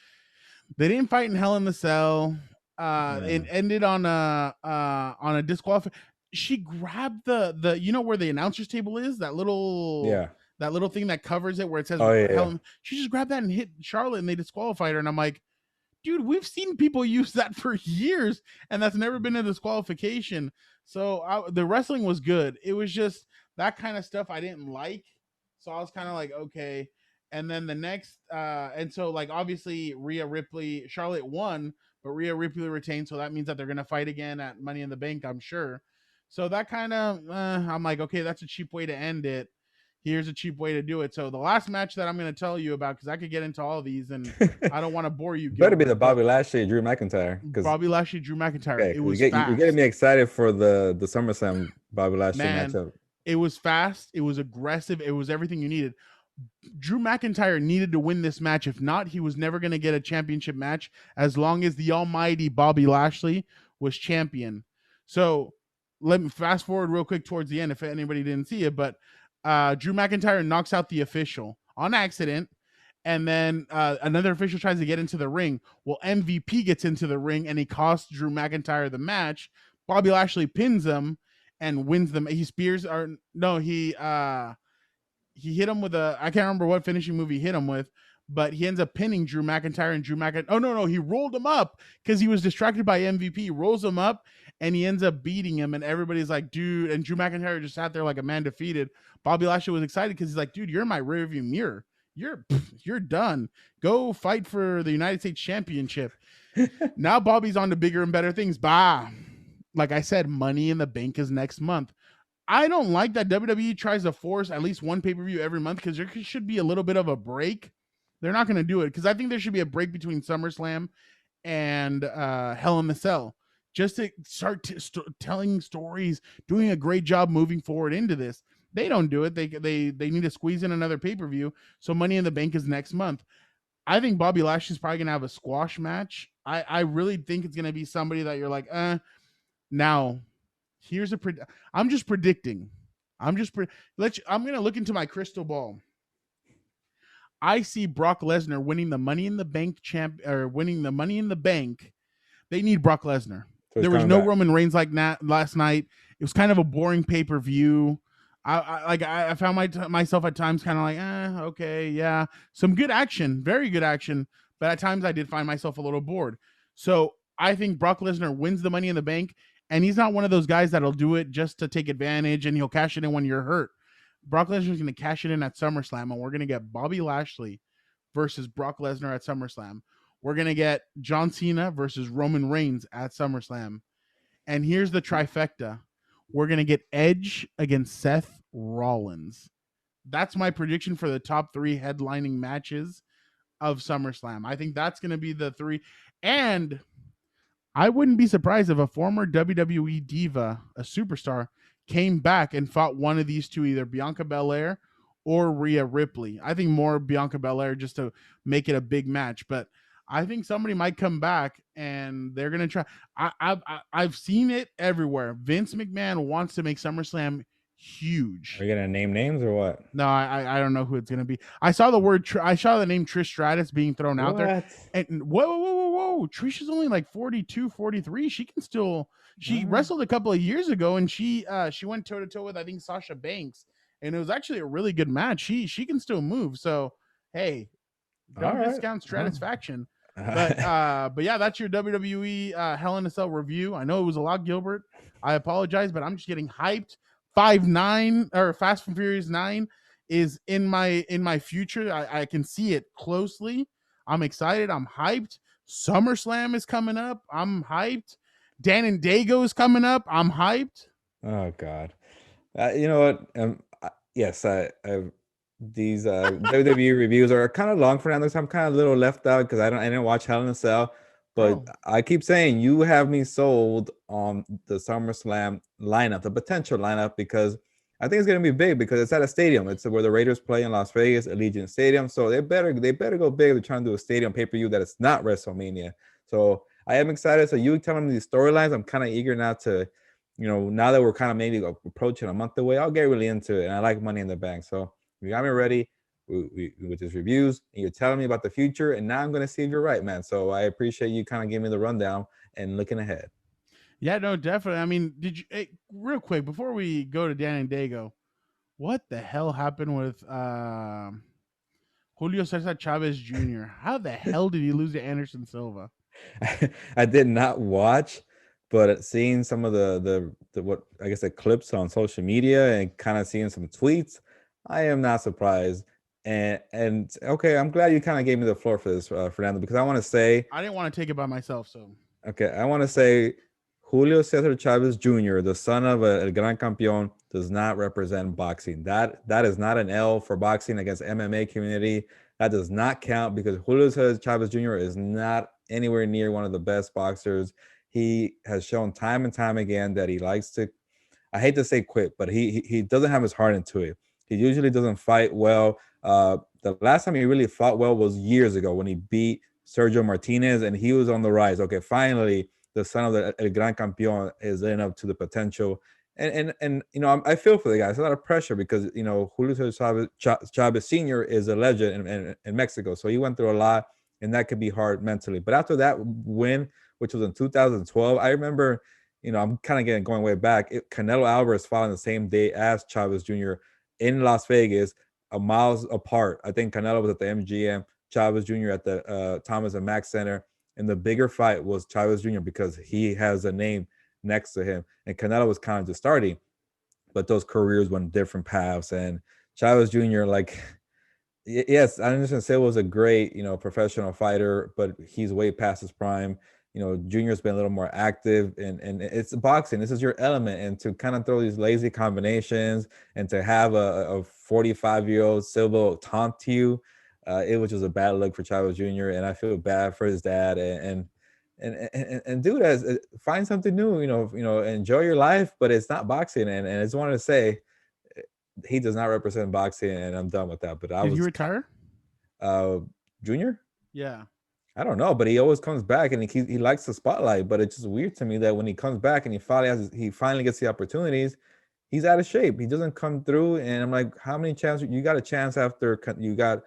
They didn't fight in Hell in the Cell. It ended on a disqualification. She grabbed the you know where the announcer's table is, that little thing that covers it where it says Hell. She just grabbed that and hit Charlotte, and they disqualified her. And I'm like, dude, we've seen people use that for years, and that's never been a disqualification. So the wrestling was good. It was just that kind of stuff I didn't like. So I was kind of like, okay. And then the next, and so like obviously Charlotte won, but Rhea Ripley retained. So that means that they're going to fight again at Money in the Bank, I'm sure. So that kind of, I'm like, okay, that's a cheap way to end it. Here's a cheap way to do it. So the last match that I'm going to tell you about, because I could get into all of these, and I don't want to bore you. Better be the Bobby Lashley, Drew McIntyre. Bobby Lashley, Drew McIntyre. Okay, it was fast. You're getting me excited for the SummerSlam Bobby Lashley matchup. It was fast. It was aggressive. It was everything you needed. Drew McIntyre needed to win this match. If not, he was never going to get a championship match as long as the almighty Bobby Lashley was champion. So let me fast forward real quick towards the end if anybody didn't see it, but Drew McIntyre knocks out the official on accident, and then another official tries to get into the ring. Well, MVP gets into the ring, and he costs Drew McIntyre the match. Bobby Lashley pins him and wins them. He spears, or no, he hit him with I can't remember what finishing move he hit him with, but he ends up pinning Drew McIntyre, and Drew McIntyre, oh no, he rolled him up because he was distracted by MVP. He rolls him up, and he ends up beating him, and everybody's like, dude, and Drew McIntyre just sat there like a man defeated. Bobby Lashley was excited because he's like, dude, you're my rearview mirror. You're done. Go fight for the United States Championship. Now Bobby's on to bigger and better things. Like I said, Money in the Bank is next month. I don't like that WWE tries to force at least one pay-per-view every month, because there should be a little bit of a break. They're not going to do it, because I think there should be a break between SummerSlam and Hell in the Cell, just to start telling stories, doing a great job moving forward into this. They don't do it. They need to squeeze in another pay-per-view. So Money in the Bank is next month. I think Bobby Lashley's probably going to have a squash match. I really think it's going to be somebody that you're like, Now, here's I'm just predicting. I'm going to look into my crystal ball. I see Brock Lesnar winning the Money in the Bank winning the Money in the Bank. They need Brock Lesnar. So there was no Roman Reigns like that last night. It was kind of a boring pay-per-view. I found myself at times kind of like, okay, yeah. Some good action, very good action. But at times I did find myself a little bored. So I think Brock Lesnar wins the Money in the Bank. And he's not one of those guys that'll do it just to take advantage and he'll cash it in when you're hurt. Brock Lesnar is going to cash it in at SummerSlam, and we're going to get Bobby Lashley versus Brock Lesnar at SummerSlam. We're going to get John Cena versus Roman Reigns at SummerSlam. And here's the trifecta. We're going to get Edge against Seth Rollins. That's my prediction for the top 3 headlining matches of SummerSlam. I think that's going to be the 3. And I wouldn't be surprised if a former WWE diva, a superstar, came back and fought one of these two, either Bianca Belair or Rhea Ripley. I think more Bianca Belair just to make it a big match, but I think somebody might come back and they're gonna try. I've seen it everywhere. Vince McMahon wants to make SummerSlam huge. Are you gonna name names or what? No, I don't know who it's gonna be. I saw the name Trish Stratus being thrown out there. And whoa. Trish is only like 42, 43. She can still. She wrestled a couple of years ago, and she went toe to toe with, I think, Sasha Banks, and it was actually a really good match. She can still move. So hey, don't discount Stratusfaction. But yeah, that's your WWE Hell in a Cell review. I know it was a lot, Gilbert. I apologize, but I'm just getting hyped. 5-9 or Fast and Furious 9 is in my future. I can see it closely. I'm excited. I'm hyped. SummerSlam is coming up. I'm hyped. Dan and Dago is coming up. I'm hyped. Oh God, you know what? Yes, these WWE reviews are kind of long for now. I'm kind of a little left out because I didn't watch Hell in a Cell. But I keep saying you have me sold on the SummerSlam lineup, the potential lineup, because I think it's going to be big because it's at a stadium. It's where the Raiders play in Las Vegas, Allegiant Stadium. So they better go big. They're trying to do a stadium pay-per-view that it's not WrestleMania. So I am excited. So you telling me these storylines, I'm kind of eager now to, now that we're kind of maybe approaching a month away, I'll get really into it. And I like Money in the Bank. So you got me ready. With his reviews, and you're telling me about the future, and now I'm going to see if you're right, man. So I appreciate you kind of giving me the rundown and looking ahead. Yeah, no, definitely. I mean, real quick before we go to Dan and Dago, what the hell happened with Julio Cesar Chavez Jr.? How the hell did he lose to Anderson Silva? I did not watch, but seeing some of the what I guess the clips on social media and kind of seeing some tweets, I am not surprised. And okay, I'm glad you kind of gave me the floor for this, Fernando, because I want to say I didn't want to take it by myself. So okay, I want to say Julio Cesar Chavez Jr., the son of El Gran Campeón, does not represent boxing. That is not an L for boxing against MMA community. That does not count because Julio Cesar Chavez Jr. is not anywhere near one of the best boxers. He has shown time and time again that he likes to, I hate to say quit, but he doesn't have his heart into it. He usually doesn't fight well. The last time he really fought well was years ago when he beat Sergio Martinez, and he was on the rise. Okay, finally, the son of the El Gran Campeón is living up to the potential. And I feel for the guy. It's a lot of pressure because, Julio Chavez Sr. is a legend in Mexico. So he went through a lot, and that could be hard mentally. But after that win, which was in 2012, I remember, I'm kind of going way back. Canelo Alvarez fought on the same day as Chavez Jr. in Las Vegas, miles apart. I think Canelo was at the MGM, Chavez Jr. at the Thomas and Mack Center. And the bigger fight was Chavez Jr. because he has a name next to him. And Canelo was kind of just starting. But those careers went different paths. And Chavez Jr., yes, Anderson Silva was a great, professional fighter, but he's way past his prime. Junior's been a little more active, and it's boxing. This is your element, and to kind of throw these lazy combinations and to have a 45-year-old Silva taunt you, it was just a bad look for Chavez Jr. And I feel bad for his dad. And dude, find something new. Enjoy your life, but it's not boxing. And I just wanted to say, he does not represent boxing, and I'm done with that. But did he retire? Junior? Yeah. I don't know, but he always comes back, and he likes the spotlight. But it's just weird to me that when he comes back and he finally gets the opportunities, he's out of shape. He doesn't come through, and I'm like, how many chances you got? A chance after you got,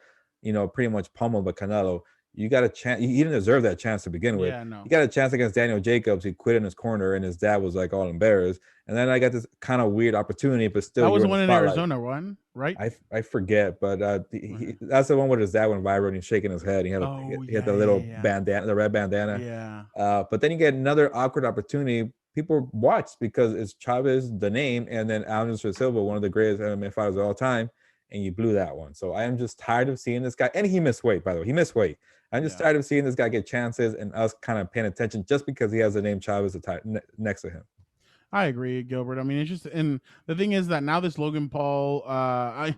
pretty much pummeled by Canelo. You got a chance. He didn't deserve that chance to begin with. Yeah, no. He got a chance against Daniel Jacobs. He quit in his corner, and his dad was like all embarrassed. And then I got this kind of weird opportunity, but still, that was the one in Arizona, right? I forget, but that's the one where his dad went viral and he's shaking his head. He had the little bandana, the red bandana. Yeah. But then you get another awkward opportunity people watched because it's Chavez, the name, and then Anderson Silva, one of the greatest MMA fighters of all time, and you blew that one. So I am just tired of seeing this guy, and he missed weight, by the way. He missed weight. I'm just tired of seeing this guy get chances and us kind of paying attention just because he has the name Chavez next to him. I agree, Gilbert. I mean, it's just, and the thing is that now this Logan Paul, I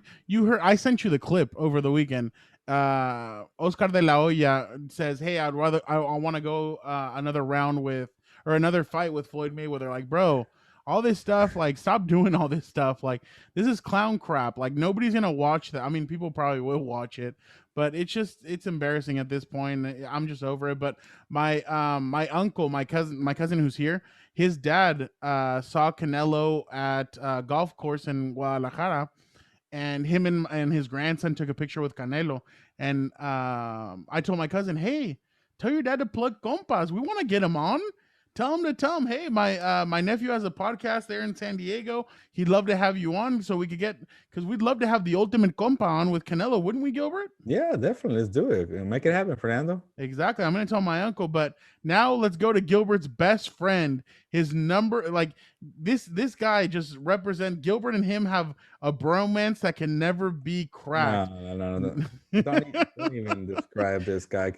sent you the clip over the weekend. Oscar de la Hoya says, "Hey, I want to go another round with, or another fight with Floyd Mayweather." Like, bro, all this stuff, like, stop doing all this stuff. Like, this is clown crap. Like, nobody's gonna watch that. I mean, people probably will watch it, but it's embarrassing at this point. I'm just over it. But my uncle, my cousin who's here, his dad saw Canelo at a golf course in Guadalajara, and him and his grandson took a picture with Canelo. And I told my cousin, "Hey, tell your dad to plug Compas. We want to get him on. Tell him, hey, my nephew has a podcast there in San Diego. He'd love to have you on, so we could because we'd love to have the ultimate compa on with Canelo, wouldn't we, Gilbert?" Yeah, definitely. Let's do it. Make it happen, Fernando. Exactly. I'm going to tell my uncle, but now let's go to Gilbert's best friend. His number, like, this guy just represent Gilbert and him have a bromance that can never be cracked. No. Don't even describe this guy.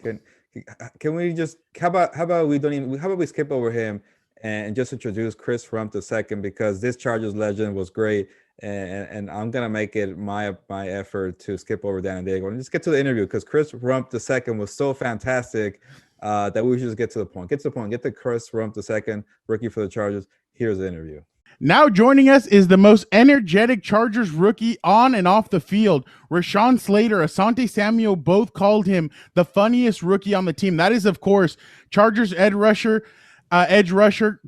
Can we just how about we skip over him and just introduce Chris Rumph II, because this Chargers legend was great, and I'm gonna make it my effort to skip over Dan and Diego and just get to the interview, because Chris Rumph II was so fantastic that we should just get to the point. Get the Chris Rumph II, rookie for the Chargers. Here's the interview. Now joining us is the most energetic Chargers rookie on and off the field. Rashawn Slater, Asante Samuel both called him the funniest rookie on the team. That is, of course, Chargers edge rusher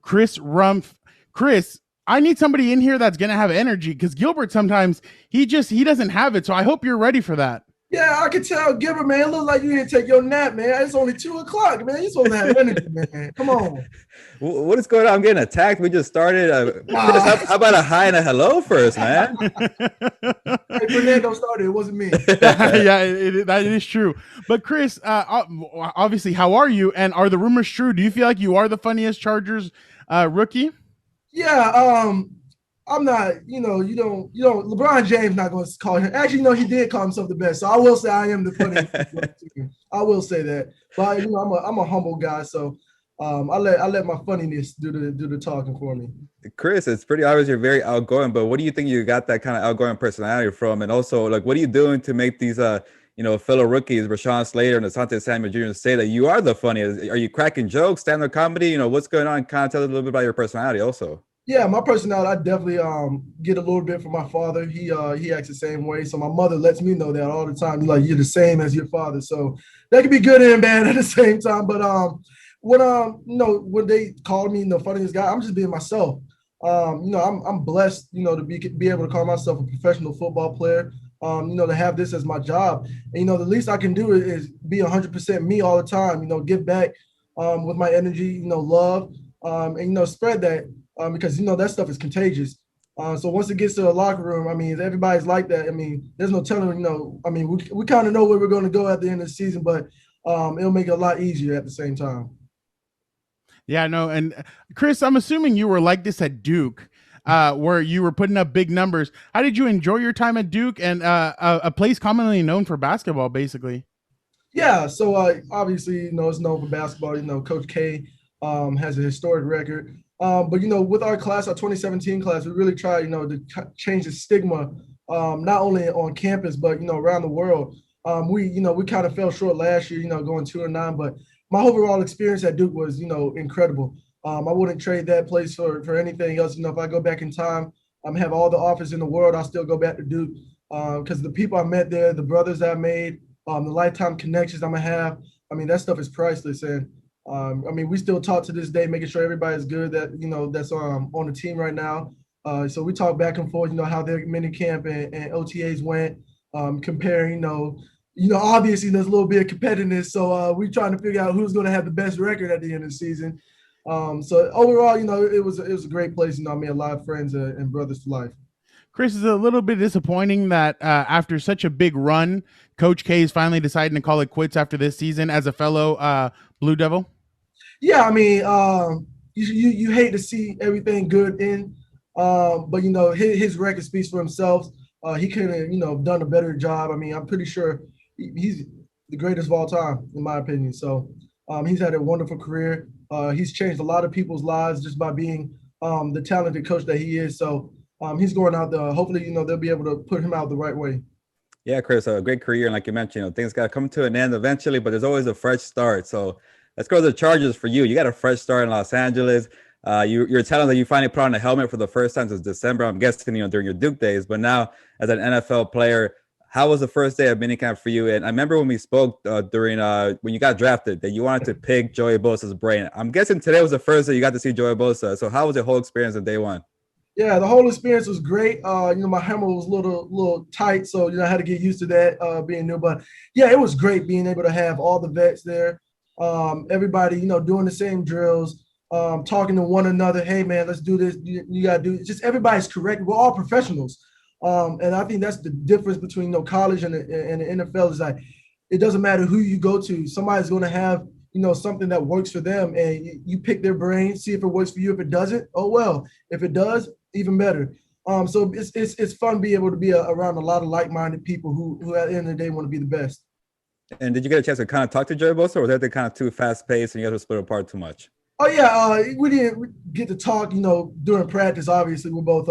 Chris Rumph. Chris, I need somebody in here that's going to have energy, because Gilbert sometimes he doesn't have it. So I hope you're ready for that. Yeah, I can tell, Gilbert, man. It looks like you didn't take your nap, man. It's only 2:00, man. You're supposed to have energy, man. Come on. What is going on? I'm getting attacked. We just started. How about a hi and a hello first, man? Hey, Fernando started. It wasn't me. Yeah, that is true. But Chris, obviously, how are you? And are the rumors true? Do you feel like you are the funniest Chargers rookie? Yeah, I'm not, LeBron James not going to call him. Actually, he did call himself the best. So I will say I am the funniest. I will say that. But I'm a humble guy, so I let my funniness do the talking for me. Chris, it's pretty obvious you're very outgoing, but what do you think you got that kind of outgoing personality from? And also, like, what are you doing to make these fellow rookies, Rashawn Slater and Asante Samuel Jr., say that you are the funniest? Are you cracking jokes, stand-up comedy? What's going on? Kind of tell us a little bit about your personality also. Yeah, my personality, I definitely get a little bit from my father. He acts the same way. So my mother lets me know that all the time. You're the same as your father. So that can be good and bad at the same time. But when they call me the funniest guy, I'm just being myself. I'm blessed, to be able to call myself a professional football player. To have this as my job. And, the least I can do is be 100% me all the time. Give back with my energy, love, and spread that. Because that stuff is contagious. So once it gets to the locker room, if everybody's like that, there's no telling. We kind of know where we're going to go at the end of the season, but it'll make it a lot easier at the same time. Yeah, no, and Chris, I'm assuming you were like this at Duke, where you were putting up big numbers. How did you enjoy your time at Duke, and a place commonly known for basketball, basically? Yeah, so obviously, it's known for basketball. Coach K has a historic record. But, with our class, our 2017 class, we really tried, to change the stigma, not only on campus, but, around the world. We kind of fell short last year, going 2-9, but my overall experience at Duke was, incredible. I wouldn't trade that place for anything else. If I go back in time, have all the offers in the world, I'll still go back to Duke because the people I met there, the brothers I made, the lifetime connections I'm going to have, that stuff is priceless. And we still talk to this day, making sure everybody's good that, that's on the team right now. So we talk back and forth, how their minicamp and OTAs went, comparing, obviously there's a little bit of competitiveness. So we're trying to figure out who's going to have the best record at the end of the season. So overall, it was a great place. I made a lot of friends and brothers for life. Chris, is a little bit disappointing that after such a big run, Coach K is finally deciding to call it quits after this season as a fellow Blue Devil. Yeah, you hate to see everything good in, but his record speaks for himself. He could have done a better job. I mean, I'm pretty sure he's the greatest of all time, in my opinion. So he's had a wonderful career. He's changed a lot of people's lives just by being the talented coach that he is. So he's going out there. Hopefully, they'll be able to put him out the right way. Yeah, Chris, a great career. And like you mentioned, things got to come to an end eventually, but there's always a fresh start. So let's go to the Chargers for you. You got a fresh start in Los Angeles. You're telling that you finally put on a helmet for the first time since December. I'm guessing, during your Duke days, but now as an NFL player, how was the first day of minicamp for you? And I remember when we spoke during when you got drafted that you wanted to pick Joey Bosa's brain. I'm guessing today was the first day you got to see Joey Bosa. So how was the whole experience on day one? Yeah, the whole experience was great. My hammer was a little tight, so I had to get used to that being new. But yeah, it was great being able to have all the vets there. Everybody, doing the same drills, talking to one another. Hey man, let's do this. You gotta do it. Just everybody's correct. We're all professionals. And I think that's the difference between college and the NFL is like it doesn't matter who you go to. Somebody's going to have something that works for them, and you pick their brain, see if it works for you. If it doesn't, oh well. If it does, even better. So it's fun to be able to be around a lot of like-minded people who at the end of the day want to be the best. And did you get a chance to kind of talk to Joey Bosa, or was everything kind of too fast-paced and you guys to split apart too much? Oh yeah, we didn't get to talk. During practice, obviously we're both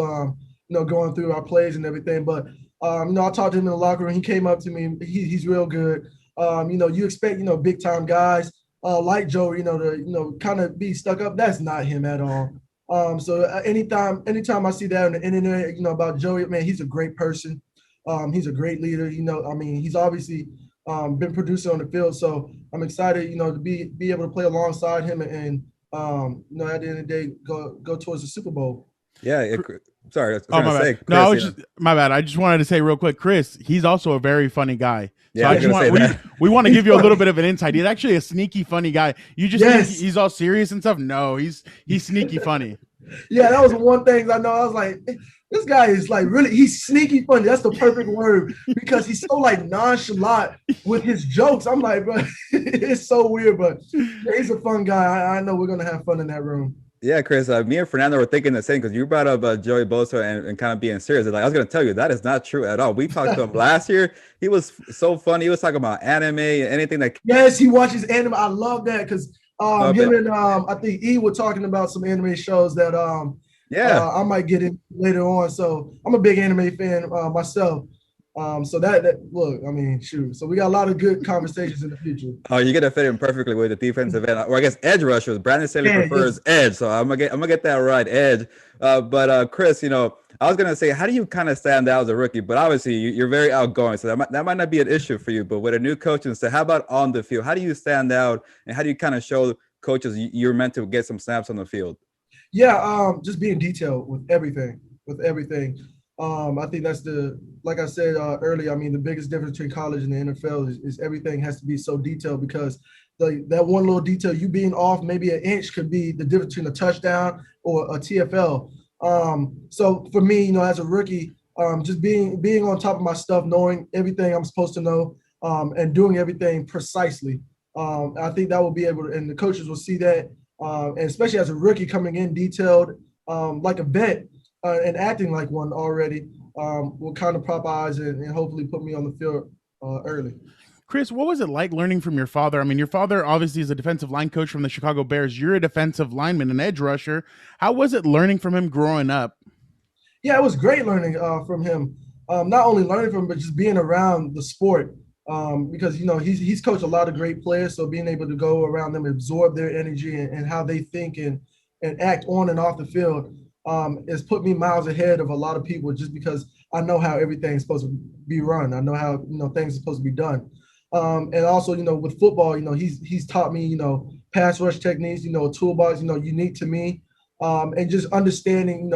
going through our plays and everything. But I talked to him in the locker room. He came up to me. He's real good. You expect big time guys like Joey, to kind of be stuck up. That's not him at all. So anytime I see that on the internet, about Joey, man, he's a great person. He's a great leader. He's obviously been producing on the field. So I'm excited, to be able to play alongside him and at the end of the day, go towards the Super Bowl. Yeah. Sorry. My bad. Chris, no, my bad. I just wanted to say real quick, Chris, he's also a very funny guy. Yeah, we want to give you a little bit of an insight. He's actually a sneaky funny guy. You just Yes. think he's all serious and stuff. No, he's sneaky funny. Yeah, that was one thing I know. I was like, this guy is like he's sneaky funny. That's the perfect word because he's so nonchalant with his jokes. I'm like, bro, it's so weird, but he's a fun guy. I know we're going to have fun in that room. Yeah, Chris, me and Fernando were thinking the same because you brought up Joey Bosa and kind of being serious. I was going to tell you that is not true at all. We talked to him last year. He was so funny. He was talking about anime, anything that. Yes, he watches anime. I love that because him and I think E were talking about some anime shows that I might get in later on. So I'm a big anime fan myself. So that look, shoot. So we got a lot of good conversations in the future. Oh, you're gonna fit in perfectly with the defensive end, or I guess edge rushers. Brandon Staley prefers edge, so I'm gonna get that right, edge. But Chris, I was gonna say, how do you kind of stand out as a rookie? But obviously, you're very outgoing, so that might not be an issue for you. But with a new coach and say, how about on the field? How do you stand out, and how do you kind of show coaches you're meant to get some snaps on the field? Yeah, just being detailed with everything. I think that's like I said earlier, the biggest difference between college and the NFL is everything has to be so detailed because that one little detail, you being off maybe an inch could be the difference between a touchdown or a TFL. So for me, as a rookie, just being on top of my stuff, knowing everything I'm supposed to know and doing everything precisely. I think that will be able to, and the coaches will see that, and especially as a rookie coming in detailed like a vet, and acting like one already will kind of pop eyes and hopefully put me on the field early. Chris, what was it like learning from your father? Your father obviously is a defensive line coach from the Chicago Bears. You're a defensive lineman, an edge rusher. How was it learning from him growing up? Yeah, it was great learning from him. Not only learning from him, but just being around the sport because, he's coached a lot of great players. So being able to go around them, absorb their energy and how they think and act on and off the field. It's put me miles ahead of a lot of people just because I know how everything's supposed to be run. I know how things are supposed to be done. And also, with football, he's taught me, pass rush techniques, a toolbox, unique to me, and just understanding,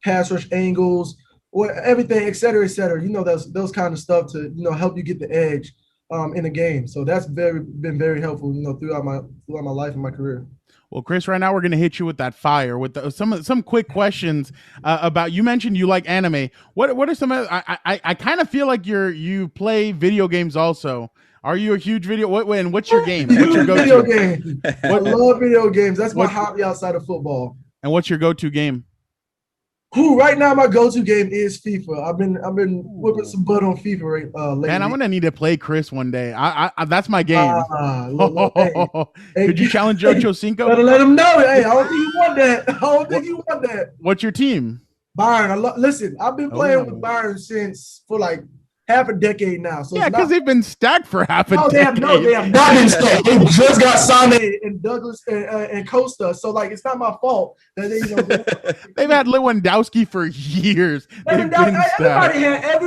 pass rush angles, or everything, et cetera, those kind of stuff to, help you get the edge in a game. So that's been very helpful, throughout my life and my career. Well, Chris, right now we're going to hit you with that fire with some quick questions about. You mentioned you like anime. What are some? I kind of feel like you play video games also. Are you a huge video? What's your game? What's your Video go-to? game. I love video games. That's my hobby outside of football. And what's your go-to game? Right now my go-to game is FIFA. I've been whipping some butt on FIFA lately. Man, I'm gonna need to play Chris one day. I that's my game. Could you challenge Ocho Cinco? Better let him know. Hey, I don't think you want that. What's your team? Bayern. Listen, I've been playing with Bayern since for like half a decade now. So yeah, because they've been stacked for half a decade. They have not been stacked. They just got Sané and Douglas and Costa. So like, it's not my fault that they've had Lewandowski for years. Every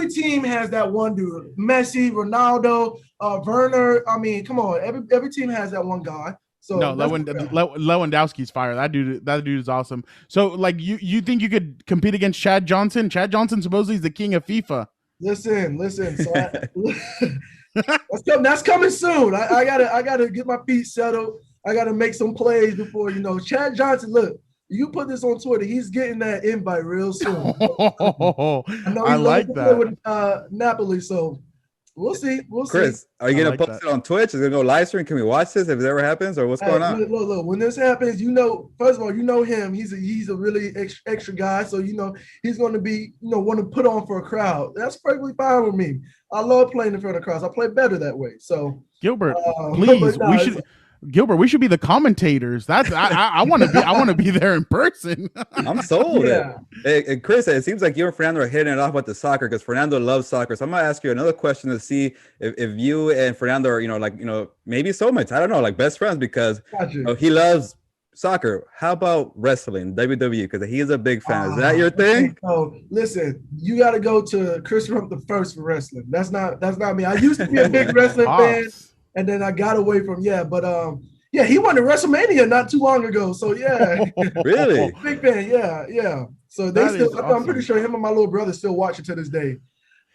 team has that one dude. Messi, Ronaldo, Werner. I mean, come on. Every team has that one guy. So no, Lewandowski's fire. That dude is awesome. So like, you think you could compete against Chad Johnson? Chad Johnson supposedly is the king of FIFA. Listen. So that's coming soon. I gotta get my feet settled. I gotta make some plays before Chad Johnson. Look, you put this on Twitter. He's getting that invite real soon. I like that with Napoli. So we'll see. Chris, are you gonna post it on Twitch? Is it gonna go live stream? Can we watch this if it ever happens, or what's going on? Look. When this happens, first of all, him. He's a really extra guy, so he's going to be want to put on for a crowd. That's perfectly fine with me. I love playing in front of crowds. I play better that way. So Gilbert, please, we should be the commentators. That's I want to be there in person. I'm sold. Yeah. Hey, Chris, it seems like you and Fernando are hitting it off with the soccer because Fernando loves soccer. So I'm gonna ask you another question to see if you and Fernando are maybe soulmates. I don't know, like best friends because he loves soccer. How about wrestling, WWE? Because he is a big fan. Is that your thing? Oh, listen, you got to go to Chris Rumph II for wrestling. That's not me. I used to be a big wrestling fan. And then I got away from he won the WrestleMania not too long ago. So yeah, really big fan. Yeah. So I'm pretty sure him and my little brother still watch it to this day.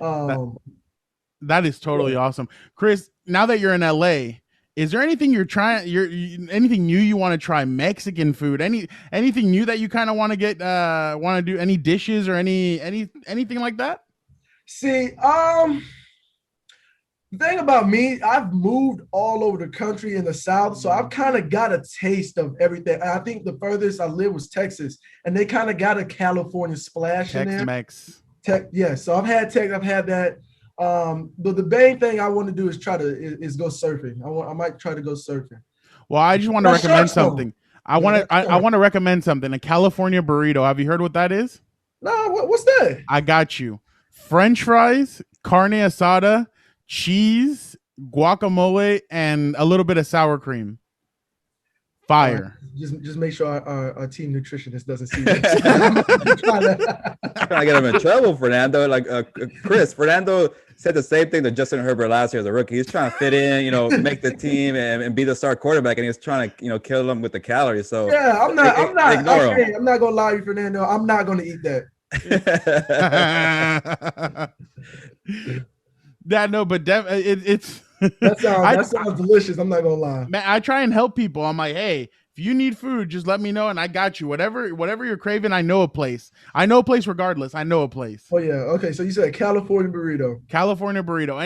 That is totally awesome, Chris. Now that you're in LA, is there anything anything new you want to try? Mexican food? Anything new that you kind of want to get? Want to do any dishes or anything like that? See, the thing about me, I've moved all over the country in the South, so I've kind of got a taste of everything. I think the furthest I lived was Texas, and they kind of got a California splash in there. Tex-Mex. So I've had Tex, I've had that. But the main thing I want to do is go surfing. I might try to go surfing. Well, I just want to recommend something. I want to recommend something. A California burrito. Have you heard what that is? No, what's that? I got you. French fries, carne asada, cheese, guacamole, and a little bit of sour cream. Fire. Just make sure our team nutritionist doesn't see that. Trying to get him in trouble, Fernando. Like Chris, Fernando said the same thing to Justin Herbert last year as a rookie. He's trying to fit in, make the team and be the star quarterback, and he's trying to, kill them with the calories. So yeah, I'm not gonna lie to you, Fernando. I'm not gonna eat that. Yeah, no, but it's that sounds delicious. I'm not gonna lie. Man, I try and help people. I'm like, hey, if you need food, just let me know and I got you. Whatever you're craving, I know a place. I know a place regardless. I know a place. Oh yeah. Okay. So you said California burrito. California burrito.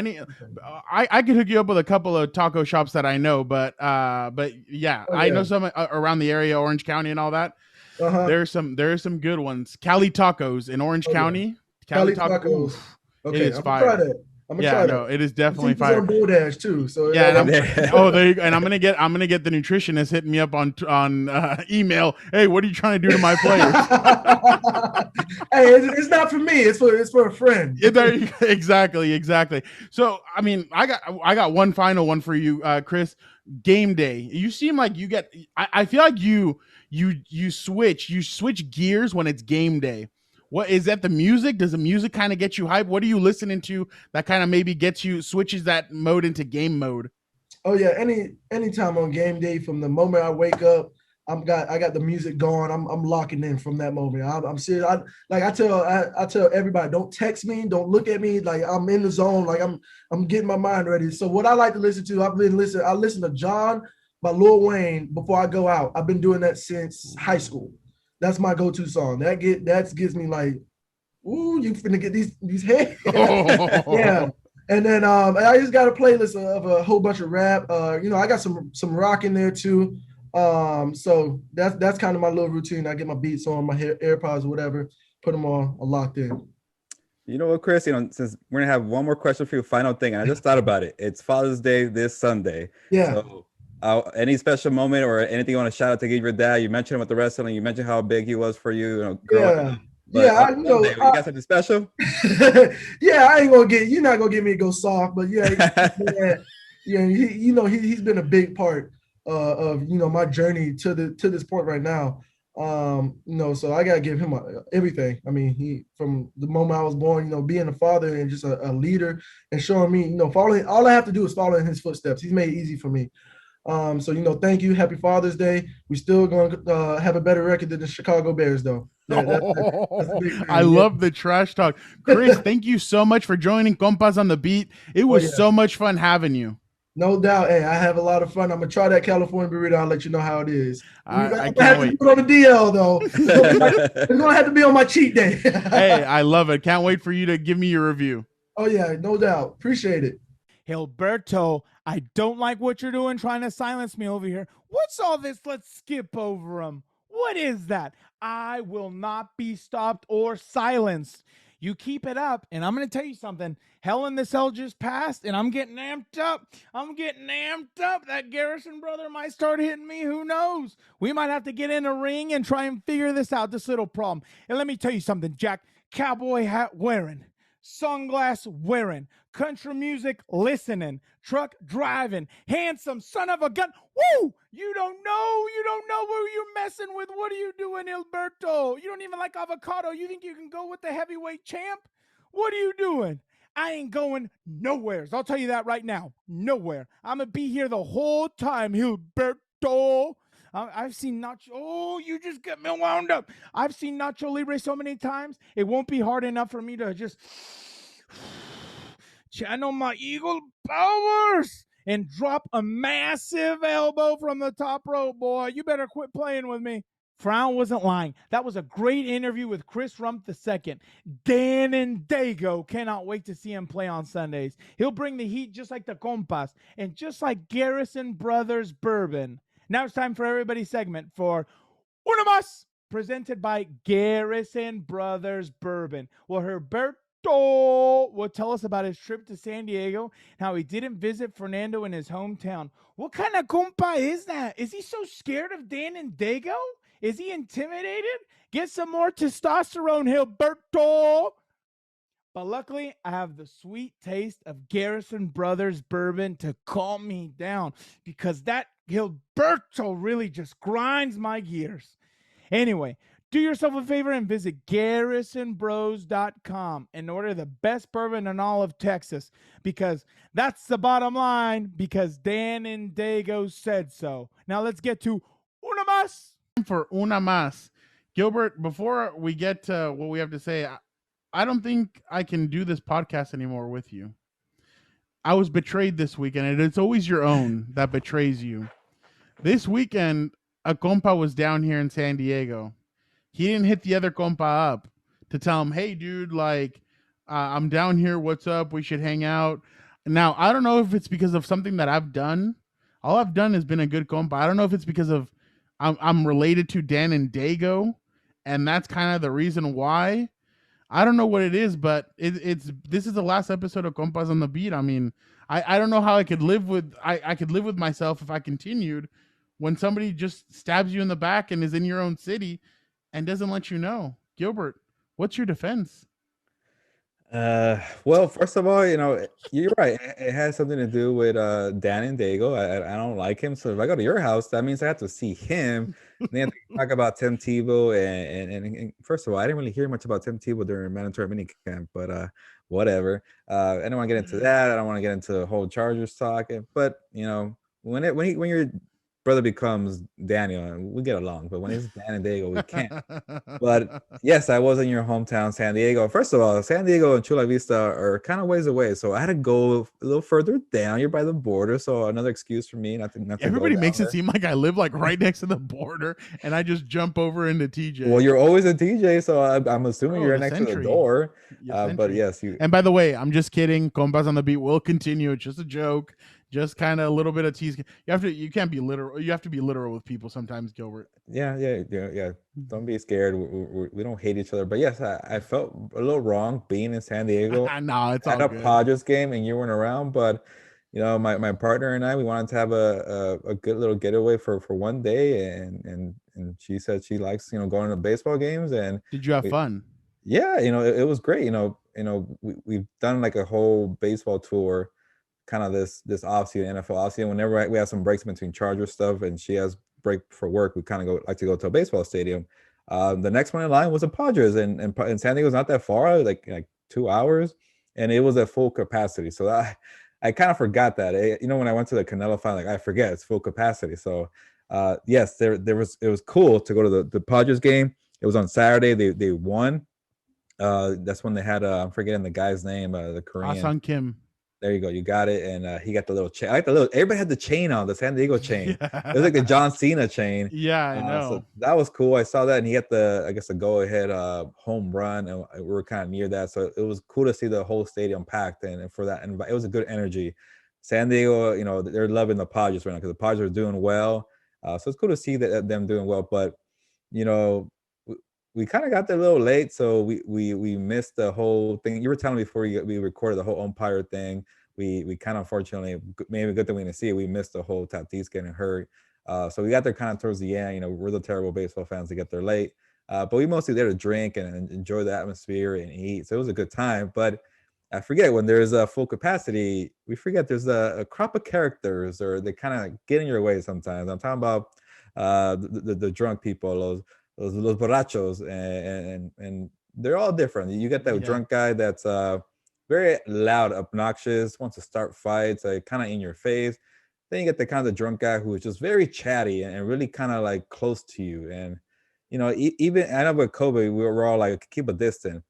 I could hook you up with a couple of taco shops that I know, but yeah, I know some around the area, Orange County and all that. There's some good ones. Cali Tacos in Orange County. Cali Tacos. Okay, it is fire. Try that. I'm gonna try that. It is definitely fire. On DoorDash too. So yeah, there you go. And I'm gonna get the nutritionist hitting me up on email. Hey, what are you trying to do to my players? Hey, it's not for me. It's for a friend. Exactly. So I mean, I got one final one for you, Chris. Game day. You seem like you get. I feel like you switch gears when it's game day. What is that? The music? Does the music kind of get you hyped? What are you listening to that kind of maybe switches that mode into game mode? Oh yeah, anytime on game day, from the moment I wake up, I got the music going. I'm locking in from that moment. I'm serious. I tell everybody, don't text me, don't look at me. Like I'm in the zone. Like I'm getting my mind ready. So what I like to listen to, I listen to John by Lil Wayne before I go out. I've been doing that since high school. That's my go-to song. That gives me like, ooh, you finna get these heads. Yeah. And then I just got a playlist of a whole bunch of rap. I got some rock in there too. So that's kind of my little routine. I get my beats on, my AirPods, whatever, put them on, locked in. You know what, Chris? Since we're gonna have one more question for you, final thing, and I just thought about it. It's Father's Day this Sunday. Yeah. So, any special moment or anything you want to shout out to give your dad? You mentioned him with the wrestling. You mentioned how big he was for you, growing up. But you got something special? Yeah, you're not gonna get me to go soft, but he's been a big part of my journey to this point right now. So I gotta give him everything. I mean, he from the moment I was born, being a father and just a leader and showing me, following. All I have to do is follow in his footsteps. He's made it easy for me. So thank you. Happy Father's Day. We still gonna have a better record than the Chicago Bears, though. That's I love the trash talk. Chris, thank you so much for joining Compas on the Beat. It was so much fun having you. No doubt. Hey, I have a lot of fun. I'm gonna try that California burrito. I'll let you know how it is. I can't wait. To put on the DL though. It's gonna have to be on my cheat day. Hey, I love it. Can't wait for you to give me your review. Oh yeah, no doubt. Appreciate it. Gilberto, I don't like what you're doing trying to silence me over here. What's all this? Let's skip over him. What is that? I will not be stopped or silenced. You keep it up, and I'm going to tell you something. Hell in the Cell just passed, and I'm getting amped up. That Garrison brother might start hitting me. Who knows? We might have to get in a ring and try and figure this out, this little problem. And let me tell you something, Jack. Cowboy hat wearing, sunglass wearing, country music listening, truck driving, handsome son of a gun. Woo! You don't know who you're messing with. What are you doing, Gilberto? You don't even like avocado. You think you can go with the heavyweight champ? What are you doing? I ain't going nowhere. I'll tell you that right now. Nowhere. I'm going to be here the whole time, Gilberto. I've seen Nacho. Oh, you just get me wound up. I've seen Nacho Libre so many times. It won't be hard enough for me to just channel my eagle powers and drop a massive elbow from the top rope, boy. You better quit playing with me. Frown wasn't lying. That was a great interview with Chris Rumph II. Dan and Dago. Cannot wait to see him play on Sundays. He'll bring the heat just like the Compas and just like Garrison Brothers Bourbon. Now it's time for everybody's segment for Una Mas, presented by Garrison Brothers Bourbon. Well, Gilberto will tell us about his trip to San Diego and how he didn't visit Fernando in his hometown. What kind of compa is that? Is he so scared of Dan and Dago? Is he intimidated? Get some more testosterone, Gilberto. But luckily, I have the sweet taste of Garrison Brothers Bourbon to calm me down because that Gilberto really just grinds my gears. Anyway, do yourself a favor and visit GarrisonBros.com and order the best bourbon in all of Texas because that's the bottom line because Dan and Dago said so. Now let's get to Una Mas. For Una Mas. Gilbert, before we get to what we have to say, I don't think I can do this podcast anymore with you. I was betrayed this weekend, and it's always your own that betrays you. This weekend, a compa was down here in San Diego. He didn't hit the other compa up to tell him, hey, dude, I'm down here. What's up? We should hang out. Now, I don't know if it's because of something that I've done. All I've done has been a good compa. I don't know if it's because of I'm related to Dan and Dago, and that's kind of the reason why. I don't know what it is, but this is the last episode of Compas on the Beat. I mean, I don't know how I could live with I could live with myself if I continued when somebody just stabs you in the back and is in your own city and doesn't let you know. Gilbert, what's your defense? Well, first of all, you're right. It has something to do with Dan and Dago. I don't like him, so if I go to your house, that means I have to see him. Then talk about Tim Tebow, and first of all, I didn't really hear much about Tim Tebow during mandatory minicamp, but whatever. I don't want to get into that. I don't want to get into the whole Chargers talk. But when your brother becomes Daniel, and we get along. But when it's Dan and Diego, we can't. But yes, I was in your hometown, San Diego. First of all, San Diego and Chula Vista are kind of ways away, so I had to go a little further down. You're by the border, so another excuse for me not to Everybody go makes down it seem like I live like right next to the border, and I just jump over into TJ. Well, you're always a TJ, so I'm assuming you're next to the door. But yes, you. And by the way, I'm just kidding. Compas on the beat will continue. It's just a joke. Just kind of a little bit of tease. You can't be literal. You have to be literal with people sometimes, Gilbert. Yeah. Don't be scared. We don't hate each other. But yes, I felt a little wrong being in San Diego. No, it's all at a good. Padres game and you weren't around. But my partner and I, we wanted to have a good little getaway for one day, and she said she likes going to baseball games. And did you have fun? Yeah, it was great. We've done like a whole baseball tour, kind of this offseason, NFL offseason. Whenever we have some breaks between Charger stuff and she has break for work, we kind of like to go to a baseball stadium. The next one in line was the Padres, and San Diego's not that far, like 2 hours, and it was at full capacity. So I kind of forgot that. When I went to the Canelo final, I forget it's full capacity. So yes, it was cool to go to the Padres game. It was on Saturday. They won. That's when they had I'm forgetting the guy's name, the Korean. Ah-Sung Kim. There you go. You got it. And he got the little chain. I like the little. Everybody had the chain on, the San Diego chain. Yeah. It was like the John Cena chain. Yeah, I know. So that was cool. I saw that, and he got the go ahead home run, and we were kind of near that. So it was cool to see the whole stadium packed, and for that, and it was a good energy. San Diego, they're loving the Padres right now because the Padres are doing well. So it's cool to see them doing well. But we kind of got there a little late, so we missed the whole thing. You were telling me before we recorded the whole umpire thing. We kind of, unfortunately, maybe a good thing we didn't see it. We missed the whole Tatis getting hurt. So we got there kind of towards the end. We're the terrible baseball fans to get there late. But we mostly there to drink and enjoy the atmosphere and eat. So it was a good time. But I forget, when there's a full capacity, we forget there's a crop of characters, or they kind of get in your way sometimes. I'm talking about the drunk people, those borrachos, and they're all different. You get that drunk guy that's very loud, obnoxious, wants to start fights, kind of in your face. Then you get the kind of drunk guy who is just very chatty and really kind of like close to you. And even I know with Kobe, we were all like, keep a distance.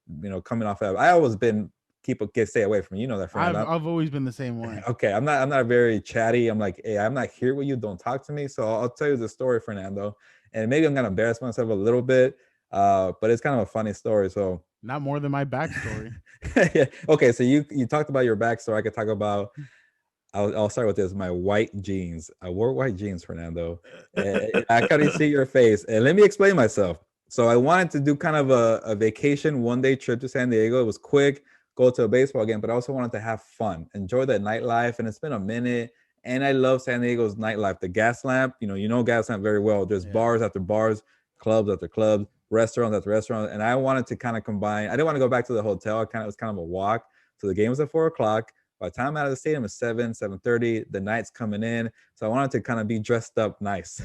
Coming off of, I always been stay away from that. I've always been the same way. Okay, I'm not very chatty. I'm like, hey, I'm not here with you. Don't talk to me. So I'll tell you the story, Fernando. And maybe I'm gonna embarrass myself a little bit, but it's kind of a funny story. So not more than my backstory. Yeah. Okay, so you talked about your backstory. I could talk about. I'll start with this. My white jeans. I wore white jeans, Fernando. I couldn't see your face. And let me explain myself. So I wanted to do kind of a vacation, one-day trip to San Diego. It was quick. Go to a baseball game, but I also wanted to have fun, enjoy the nightlife. And it's been a minute. And I love San Diego's nightlife. The gas lamp, gas lamp very well. There's bars after bars, clubs after clubs, restaurants after restaurants. And I wanted to kind of combine. I didn't want to go back to the hotel. It was kind of a walk. So the game was at 4:00. By the time I'm out of the stadium, it's 7:30. The night's coming in. So I wanted to kind of be dressed up nice.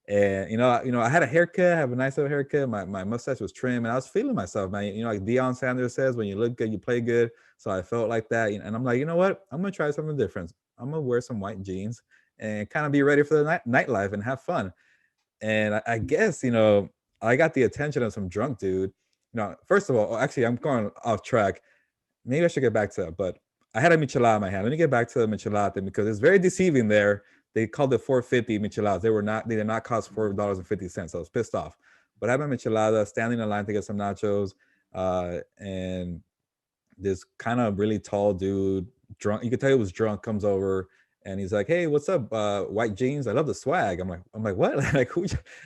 And, I had a haircut. I have a nice little haircut. My mustache was trimmed, and I was feeling myself, man. Like Deion Sanders says, when you look good, you play good. So I felt like that. And I'm like, you know what? I'm going to try something different. I'm going to wear some white jeans and kind of be ready for the nightlife and have fun. And I guess, I got the attention of some drunk dude. First of all, actually, I'm going off track. Maybe I should get back to that, but I had a michelada in my hand. Let me get back to the michelada thing, because it's very deceiving there. They called it $4.50 micheladas. They did not cost $4.50. So I was pissed off. But I had my michelada, standing in line to get some nachos, and this kind of really tall dude, drunk, you could tell he was drunk, comes over and he's like, hey, what's up? White jeans. I love the swag. I'm like, what? Like,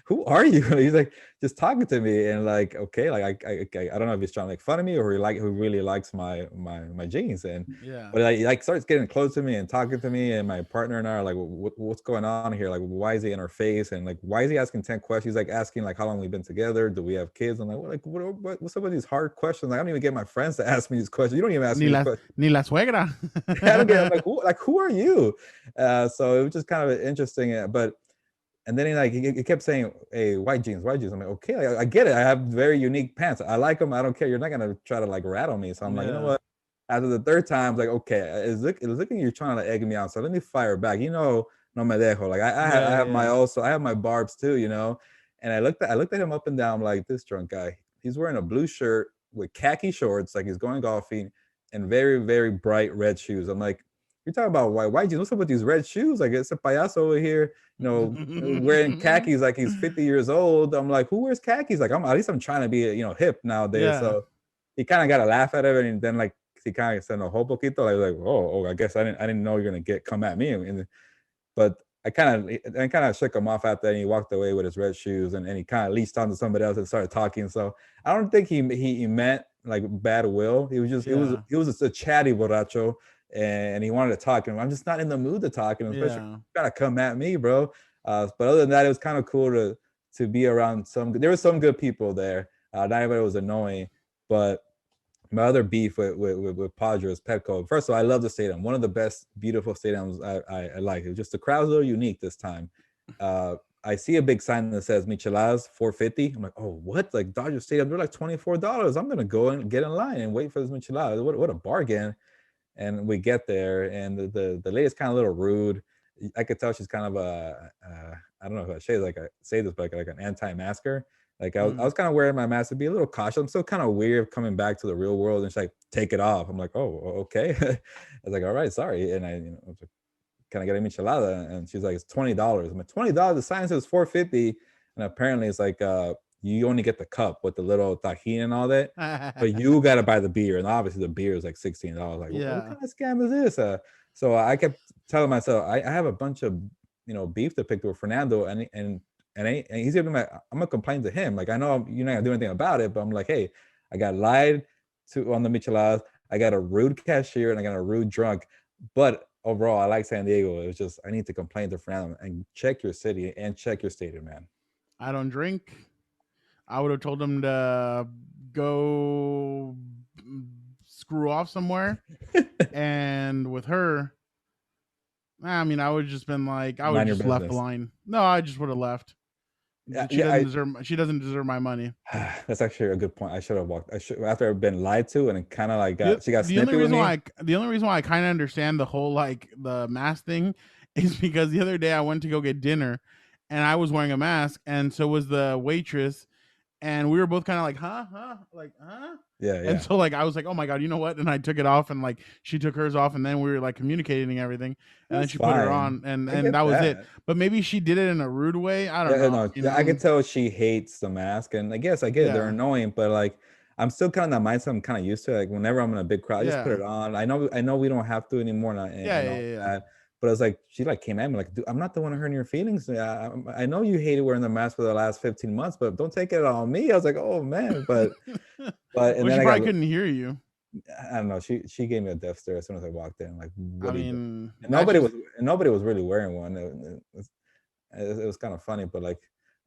who are you? He's like, just talking to me. And like, okay, like I don't know if he's trying to make fun of me or who really likes my jeans. And but he like starts getting close to me and talking to me, and my partner and I are like, what's going on here? Like, why is he in our face? And like, why is he asking 10 questions? He's like asking like how long we've been together, do we have kids? I'm like, what's up with these hard questions? Like, I don't even get my friends to ask me these questions. You don't even ask me these questions. Ni la suegra. I don't get it. I'm like, who are you? So it was just kind of interesting, and then he kept saying, hey, white jeans. I'm like, okay, I get it. I have very unique pants. I like them. I don't care. You're not gonna try to like rat on me. So I'm like, you know what? After the third time, I was like, okay, it's looking you're trying to egg me out. So let me fire back. no me dejo. Like I have my I have my barbs too, you know. And I looked at him up and down, like, this drunk guy. He's wearing a blue shirt with khaki shorts, like he's going golfing, and very, very bright red shoes. I'm like, you're talking about why you what's up with these red shoes? Like, it's a payaso over here, you know, wearing khakis like he's 50 years old. I'm like, who wears khakis? Like, at least I'm trying to be, you know, hip nowadays. Yeah. So he kind of got a laugh out of it, and then like he kind of said no whole poquito. Like, oh, I guess I didn't know you're gonna come at me. But I kind of shook him off after, and he walked away with his red shoes, and he kind of leased onto somebody else and started talking. So I don't think he meant like bad will. He was just he was just a chatty borracho, and he wanted to talk. And I'm just not in the mood to talk, and especially you gotta come at me, bro. But other than that, it was kind of cool to be around there were some good people there. Not everybody was annoying, but my other beef with Padres, Petco. First of all, I love the stadium. One of the best, beautiful stadiums I like. It's just the crowd's a little unique this time. I see a big sign that says Micheladas $4.50. I'm like, oh, what? Like Dodger Stadium, they're like $24. I'm gonna go and get in line and wait for this Micheladas. What a bargain! And we get there, and the lady's kind of a little rude. I could tell she's kind of I don't know if I say this, but like an anti-masker. Like I was kind of wearing my mask to be a little cautious. I'm still kind of weird coming back to the real world, and she's like, take it off. I'm like, oh, okay. I was like, all right, sorry. And I was like, can I get a michelada? And she's like, it's $20. I'm like, $20. The sign says $4.50, and apparently it's like you only get the cup with the little tajin and all that, but you got to buy the beer, and obviously the beer is like $16. Like, what kind of scam is this? So I kept telling myself, I have a bunch of beef to pick with Fernando, and he's giving I'm gonna complain to him. Like, I know you're not gonna do anything about it, but I'm like, hey, I got lied to on the micheladas. I got a rude cashier, and I got a rude drunk. But overall, I like San Diego. It was just I need to complain to Fernando and check your city and check your stadium, man. I don't drink. I would have told him to go screw off somewhere. And with her, I mean, I would have just been like, I would have just left the line. No, I just would have left. She doesn't deserve my money. That's actually a good point. I should have walked. After I've been lied to, and it kind of like she got snippy with me. The only reason why I kind of understand the whole like the mask thing is because the other day I went to go get dinner, and I was wearing a mask, and so was the waitress, and we were both kind of like, huh? Yeah. And so like I was like, oh my god, you know what? And I took it off, and like she took hers off, and then we were like communicating and everything, and then she put her on, and that was it. But maybe she did it in a rude way. I don't know. No, I could tell she hates the mask, and I guess I get it. They're annoying, but like I'm still kind of that mindset. I'm kind of used to it. Like whenever I'm in a big crowd, I just put it on. I know we don't have to anymore. But it's like she like came at me like, dude, I'm not the one hurting your feelings. I know you hated wearing the mask for the last 15 months, but don't take it on me. I was like, oh man, but and well, then she probably couldn't hear you. I don't know. She gave me a death stare as soon as I walked in. Like, what nobody was really wearing one. It was kind of funny, but like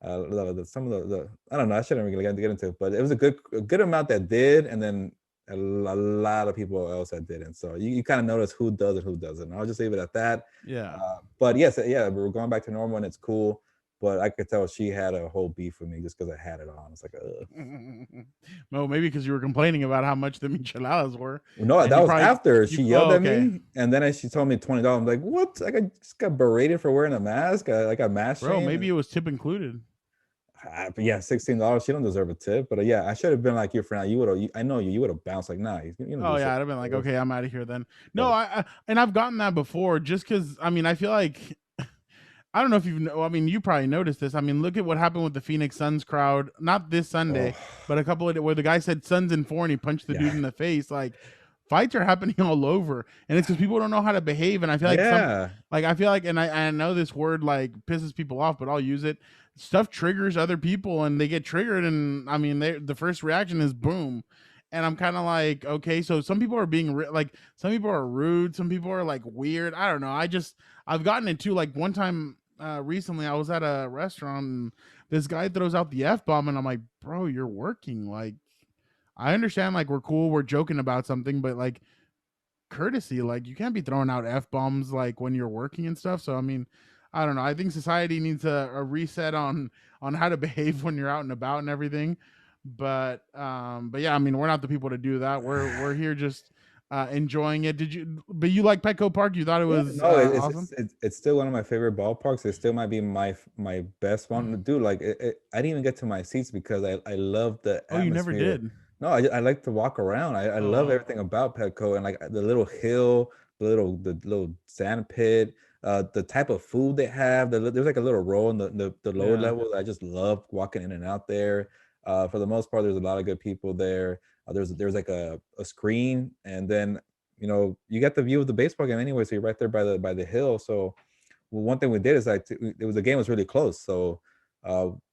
some of the I don't know. I shouldn't really get into it, but it was a good amount that did, and then a lot of people else that didn't. So you kind of notice who does and who doesn't. I'll just leave it at that. Yeah. But yes, we're going back to normal, and it's cool. But I could tell she had a whole beef with me just because I had it on. It's like, well, maybe because you were complaining about how much the micheladas were. No, that was after she yelled at me, and then she told me $20. I'm like, what? I just got berated for wearing a mask. I got mask. Bro, maybe it was tip included. But yeah, $16. She don't deserve a tip. But I should have been like you for now. You would have. I know you would have bounced like, nah. I'd have been like, okay, I'm out of here then. No, and I've gotten that before. Just because I feel like I don't know if you probably noticed this. Look at what happened with the Phoenix Suns crowd. Not this Sunday, but a couple of where the guy said Suns in 4 and he punched the dude in the face. Like fights are happening all over, and it's because people don't know how to behave. And I feel like and I know this word like pisses people off, but I'll use it. Stuff triggers other people, and they get triggered, and the first reaction is boom. And I'm kind of like, okay, so some people are being some people are rude, some people are like weird. I don't know. I've gotten it too. Like one time recently, I was at a restaurant, and this guy throws out the F-bomb, and I'm like, bro, you're working. Like, I understand, like we're cool, we're joking about something, but like courtesy, like you can't be throwing out F-bombs like when you're working and stuff. So I don't know. I think society needs a reset on how to behave when you're out and about and everything. But yeah, we're not the people to do that. We're here just enjoying it. But you like Petco Park? You thought it was No, awesome? it's still one of my favorite ballparks. It still might be my best one to do. Like I didn't even get to my seats because I love the Oh, you never atmosphere. did. No, I like to walk around. I love Oh, everything about Petco and like the little hill, the little sand pit, the type of food they have. There's like a little row in the lower yeah. levels. I just love walking in and out there. For the most part, there's a lot of good people there. There's like a screen, and then you get the view of the baseball game anyway, so you're right there by the hill. So one thing we did is the game was really close, so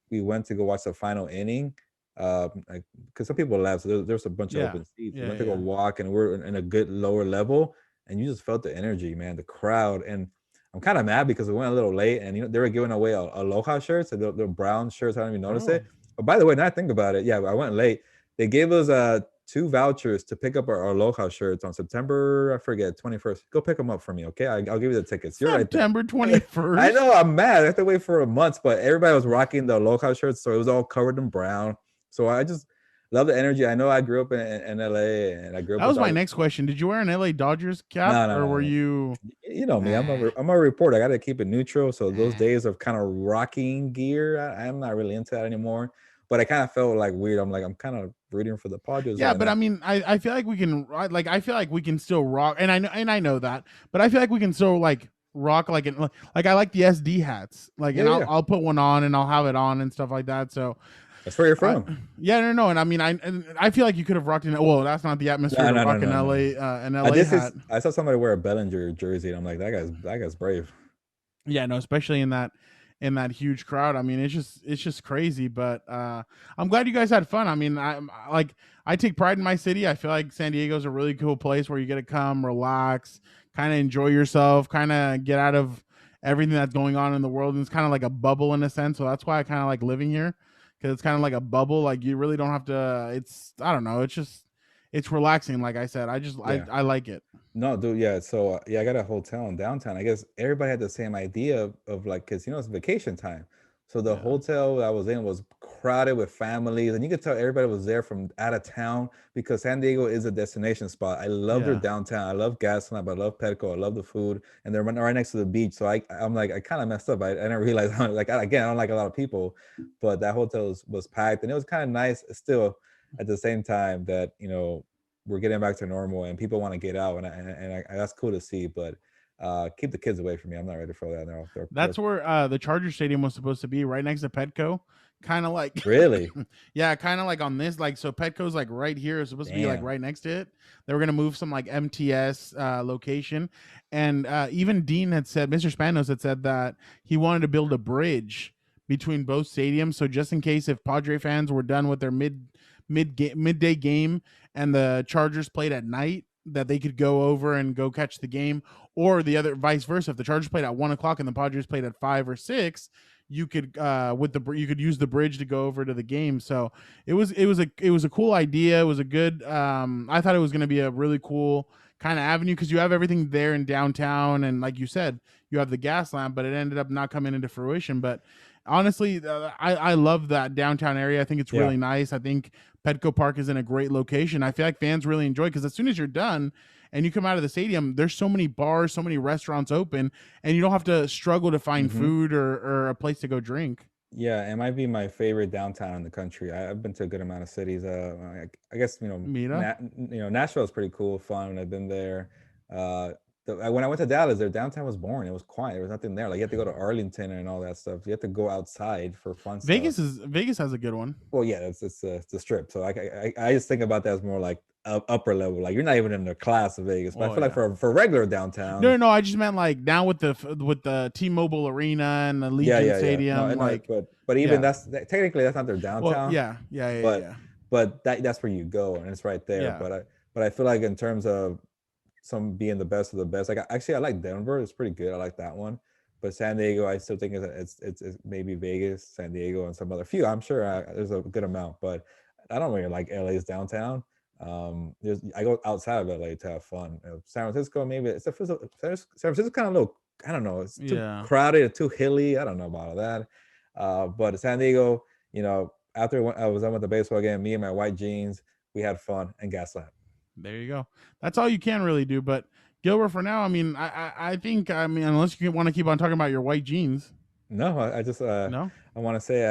we went to go watch the final inning. Because some people left, so there's a bunch of Yeah. open seats. We Yeah. went to go Yeah. walk, and we're in a good lower level, and you just felt the energy, man, the crowd. And I'm kind of mad because we went a little late, and they were giving away aloha shirts, the brown shirts. I don't even notice Oh. it. But by the way, now I think about it, yeah, I went late. They gave us 2 vouchers to pick up our aloha shirts on September, I forget, 21st. Go pick them up for me, okay? I'll give you the tickets. You're right there. September 21st. I know, I'm mad. I have to wait for a month, but everybody was rocking the aloha shirts, so it was all covered in brown. So I just love the energy. I know I grew up in LA, and I grew up. That was my next question. Did you wear an LA Dodgers cap, No, or were no. you? You know me. I'm a reporter. I got to keep it neutral. So those days of kind of rocking gear, I'm not really into that anymore. But I kind of felt like weird. I'm kind of rooting for the Padres. Yeah, right but now. I mean, I feel like we can I feel like we can still rock, and I know that, but I feel like we can still like rock like I like the SD hats, like, and Yeah. I'll put one on and I'll have it on and stuff like that. So That's where you're from. no, and I mean, I feel like you could have rocked in. Well, that's not the atmosphere to rock in LA, an LA hat. I saw somebody wear a Bellinger jersey, and I'm like, that guy's brave. Yeah, no, especially in that huge crowd. I mean, it's just crazy. But I'm glad you guys had fun. I mean, I take pride in my city. I feel like San Diego's a really cool place where you get to come, relax, kind of enjoy yourself, kind of get out of everything that's going on in the world. And it's kind of like a bubble in a sense. So that's why I kind of like living here, because it's kind of like a bubble. Like you really don't have to. I don't know. It's relaxing. Like I said, I like it. No, dude, yeah. So I got a hotel in downtown. I guess everybody had the same idea of like, because it's vacation time. So the hotel that I was in was crowded with families, and you could tell everybody was there from out of town because San Diego is a destination spot. I love their downtown. I love Gaslamp. I love Petco. I love the food, and they're right next to the beach. So I'm like, I kind of messed up. I didn't realize like again, I don't like a lot of people, but that hotel was packed, and it was kind of nice still at the same time that we're getting back to normal and people want to get out, and that's cool to see. But keep the kids away from me. I'm not ready for that. That's where the Charger Stadium was supposed to be, right next to Petco. Kind of like really, yeah, kind of like on this, like, so Petco's like right here. It's supposed to be like right next to it. They were gonna move some like MTS location, and even Dean had said, Mr. Spanos had said that he wanted to build a bridge between both stadiums, so just in case if Padre fans were done with their midday game and the Chargers played at night, that they could go over and go catch the game, or the other vice versa. If the Chargers played at 1:00 and the Padres played at 5 or 6, you could you could use the bridge to go over to the game. So it was a cool idea. It was a good. I thought it was going to be a really cool kind of avenue because you have everything there in downtown, and like you said, you have the gas lamp, but it ended up not coming into fruition. But honestly, I love that downtown area. I think it's really nice. I think Petco Park is in a great location. I feel like fans really enjoy it because as soon as you're done and you come out of the stadium, there's so many bars, so many restaurants open, and you don't have to struggle to find food or a place to go drink. Yeah, it might be my favorite downtown in the country. I've been to a good amount of cities. I guess Nashville is pretty cool, fun when I've been there. When I went to Dallas, their downtown was boring. It was quiet. There was nothing there. Like you have to go to Arlington and all that stuff. You have to go outside for fun. Vegas has a good one. Well, yeah, it's the strip. So I just think about that as more like upper level. Like you're not even in the class of Vegas. But I feel like for regular downtown. No, I just meant like now with the T-Mobile Arena and the Legion Stadium. But even that's technically that's not their downtown. Well, but that's where you go and it's right there. Yeah. But I feel like in terms of some being the best of the best, like I like Denver. It's pretty good. I like that one. But San Diego, I still think it's maybe Vegas, San Diego, and some other few. I'm sure there's a good amount, but I don't really like LA's downtown. I go outside of LA to have fun. San Francisco, maybe San Francisco kind of little. I don't know. It's too crowded, too hilly. I don't know about all that. But San Diego, after I was done with the baseball game, me and my white jeans, we had fun and Gaslamp. There you go. That's all you can really do. But Gilbert, for now, I mean, I think, I mean, unless you want to keep on talking about your white jeans. No, I just No. I want to say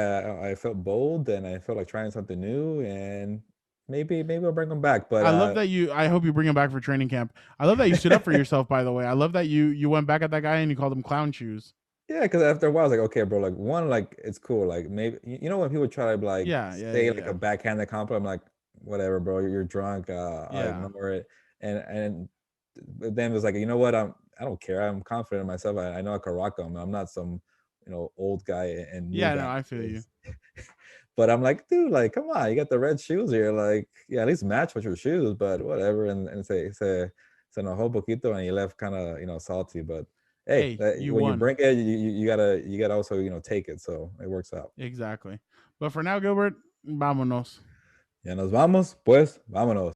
I felt bold and I felt like trying something new, and maybe I'll bring them back. But I love that you. I hope you bring him back for training camp. I love that you stood up for yourself. By the way, I love that you went back at that guy and you called him clown shoes. yeah, because after a while, I was like, okay, bro, like one, like it's cool, like maybe you know when people try to like say like a backhanded compliment, I'm like, whatever, bro, you're drunk, I ignore it, and then it was like, you know what, I don't care, I'm confident in myself, I know I can rock them, I'm not some old guy and no, I feel you. But I'm like, dude, like, come on, you got the red shoes here, like, yeah, at least match with your shoes, but whatever, and say se enojó poquito, and he left kind of salty, but hey, you when won. you bring it, you gotta also take it, so it works out. Exactly. But for now, Gilbert, vámonos. Ya nos vamos, pues, vámonos.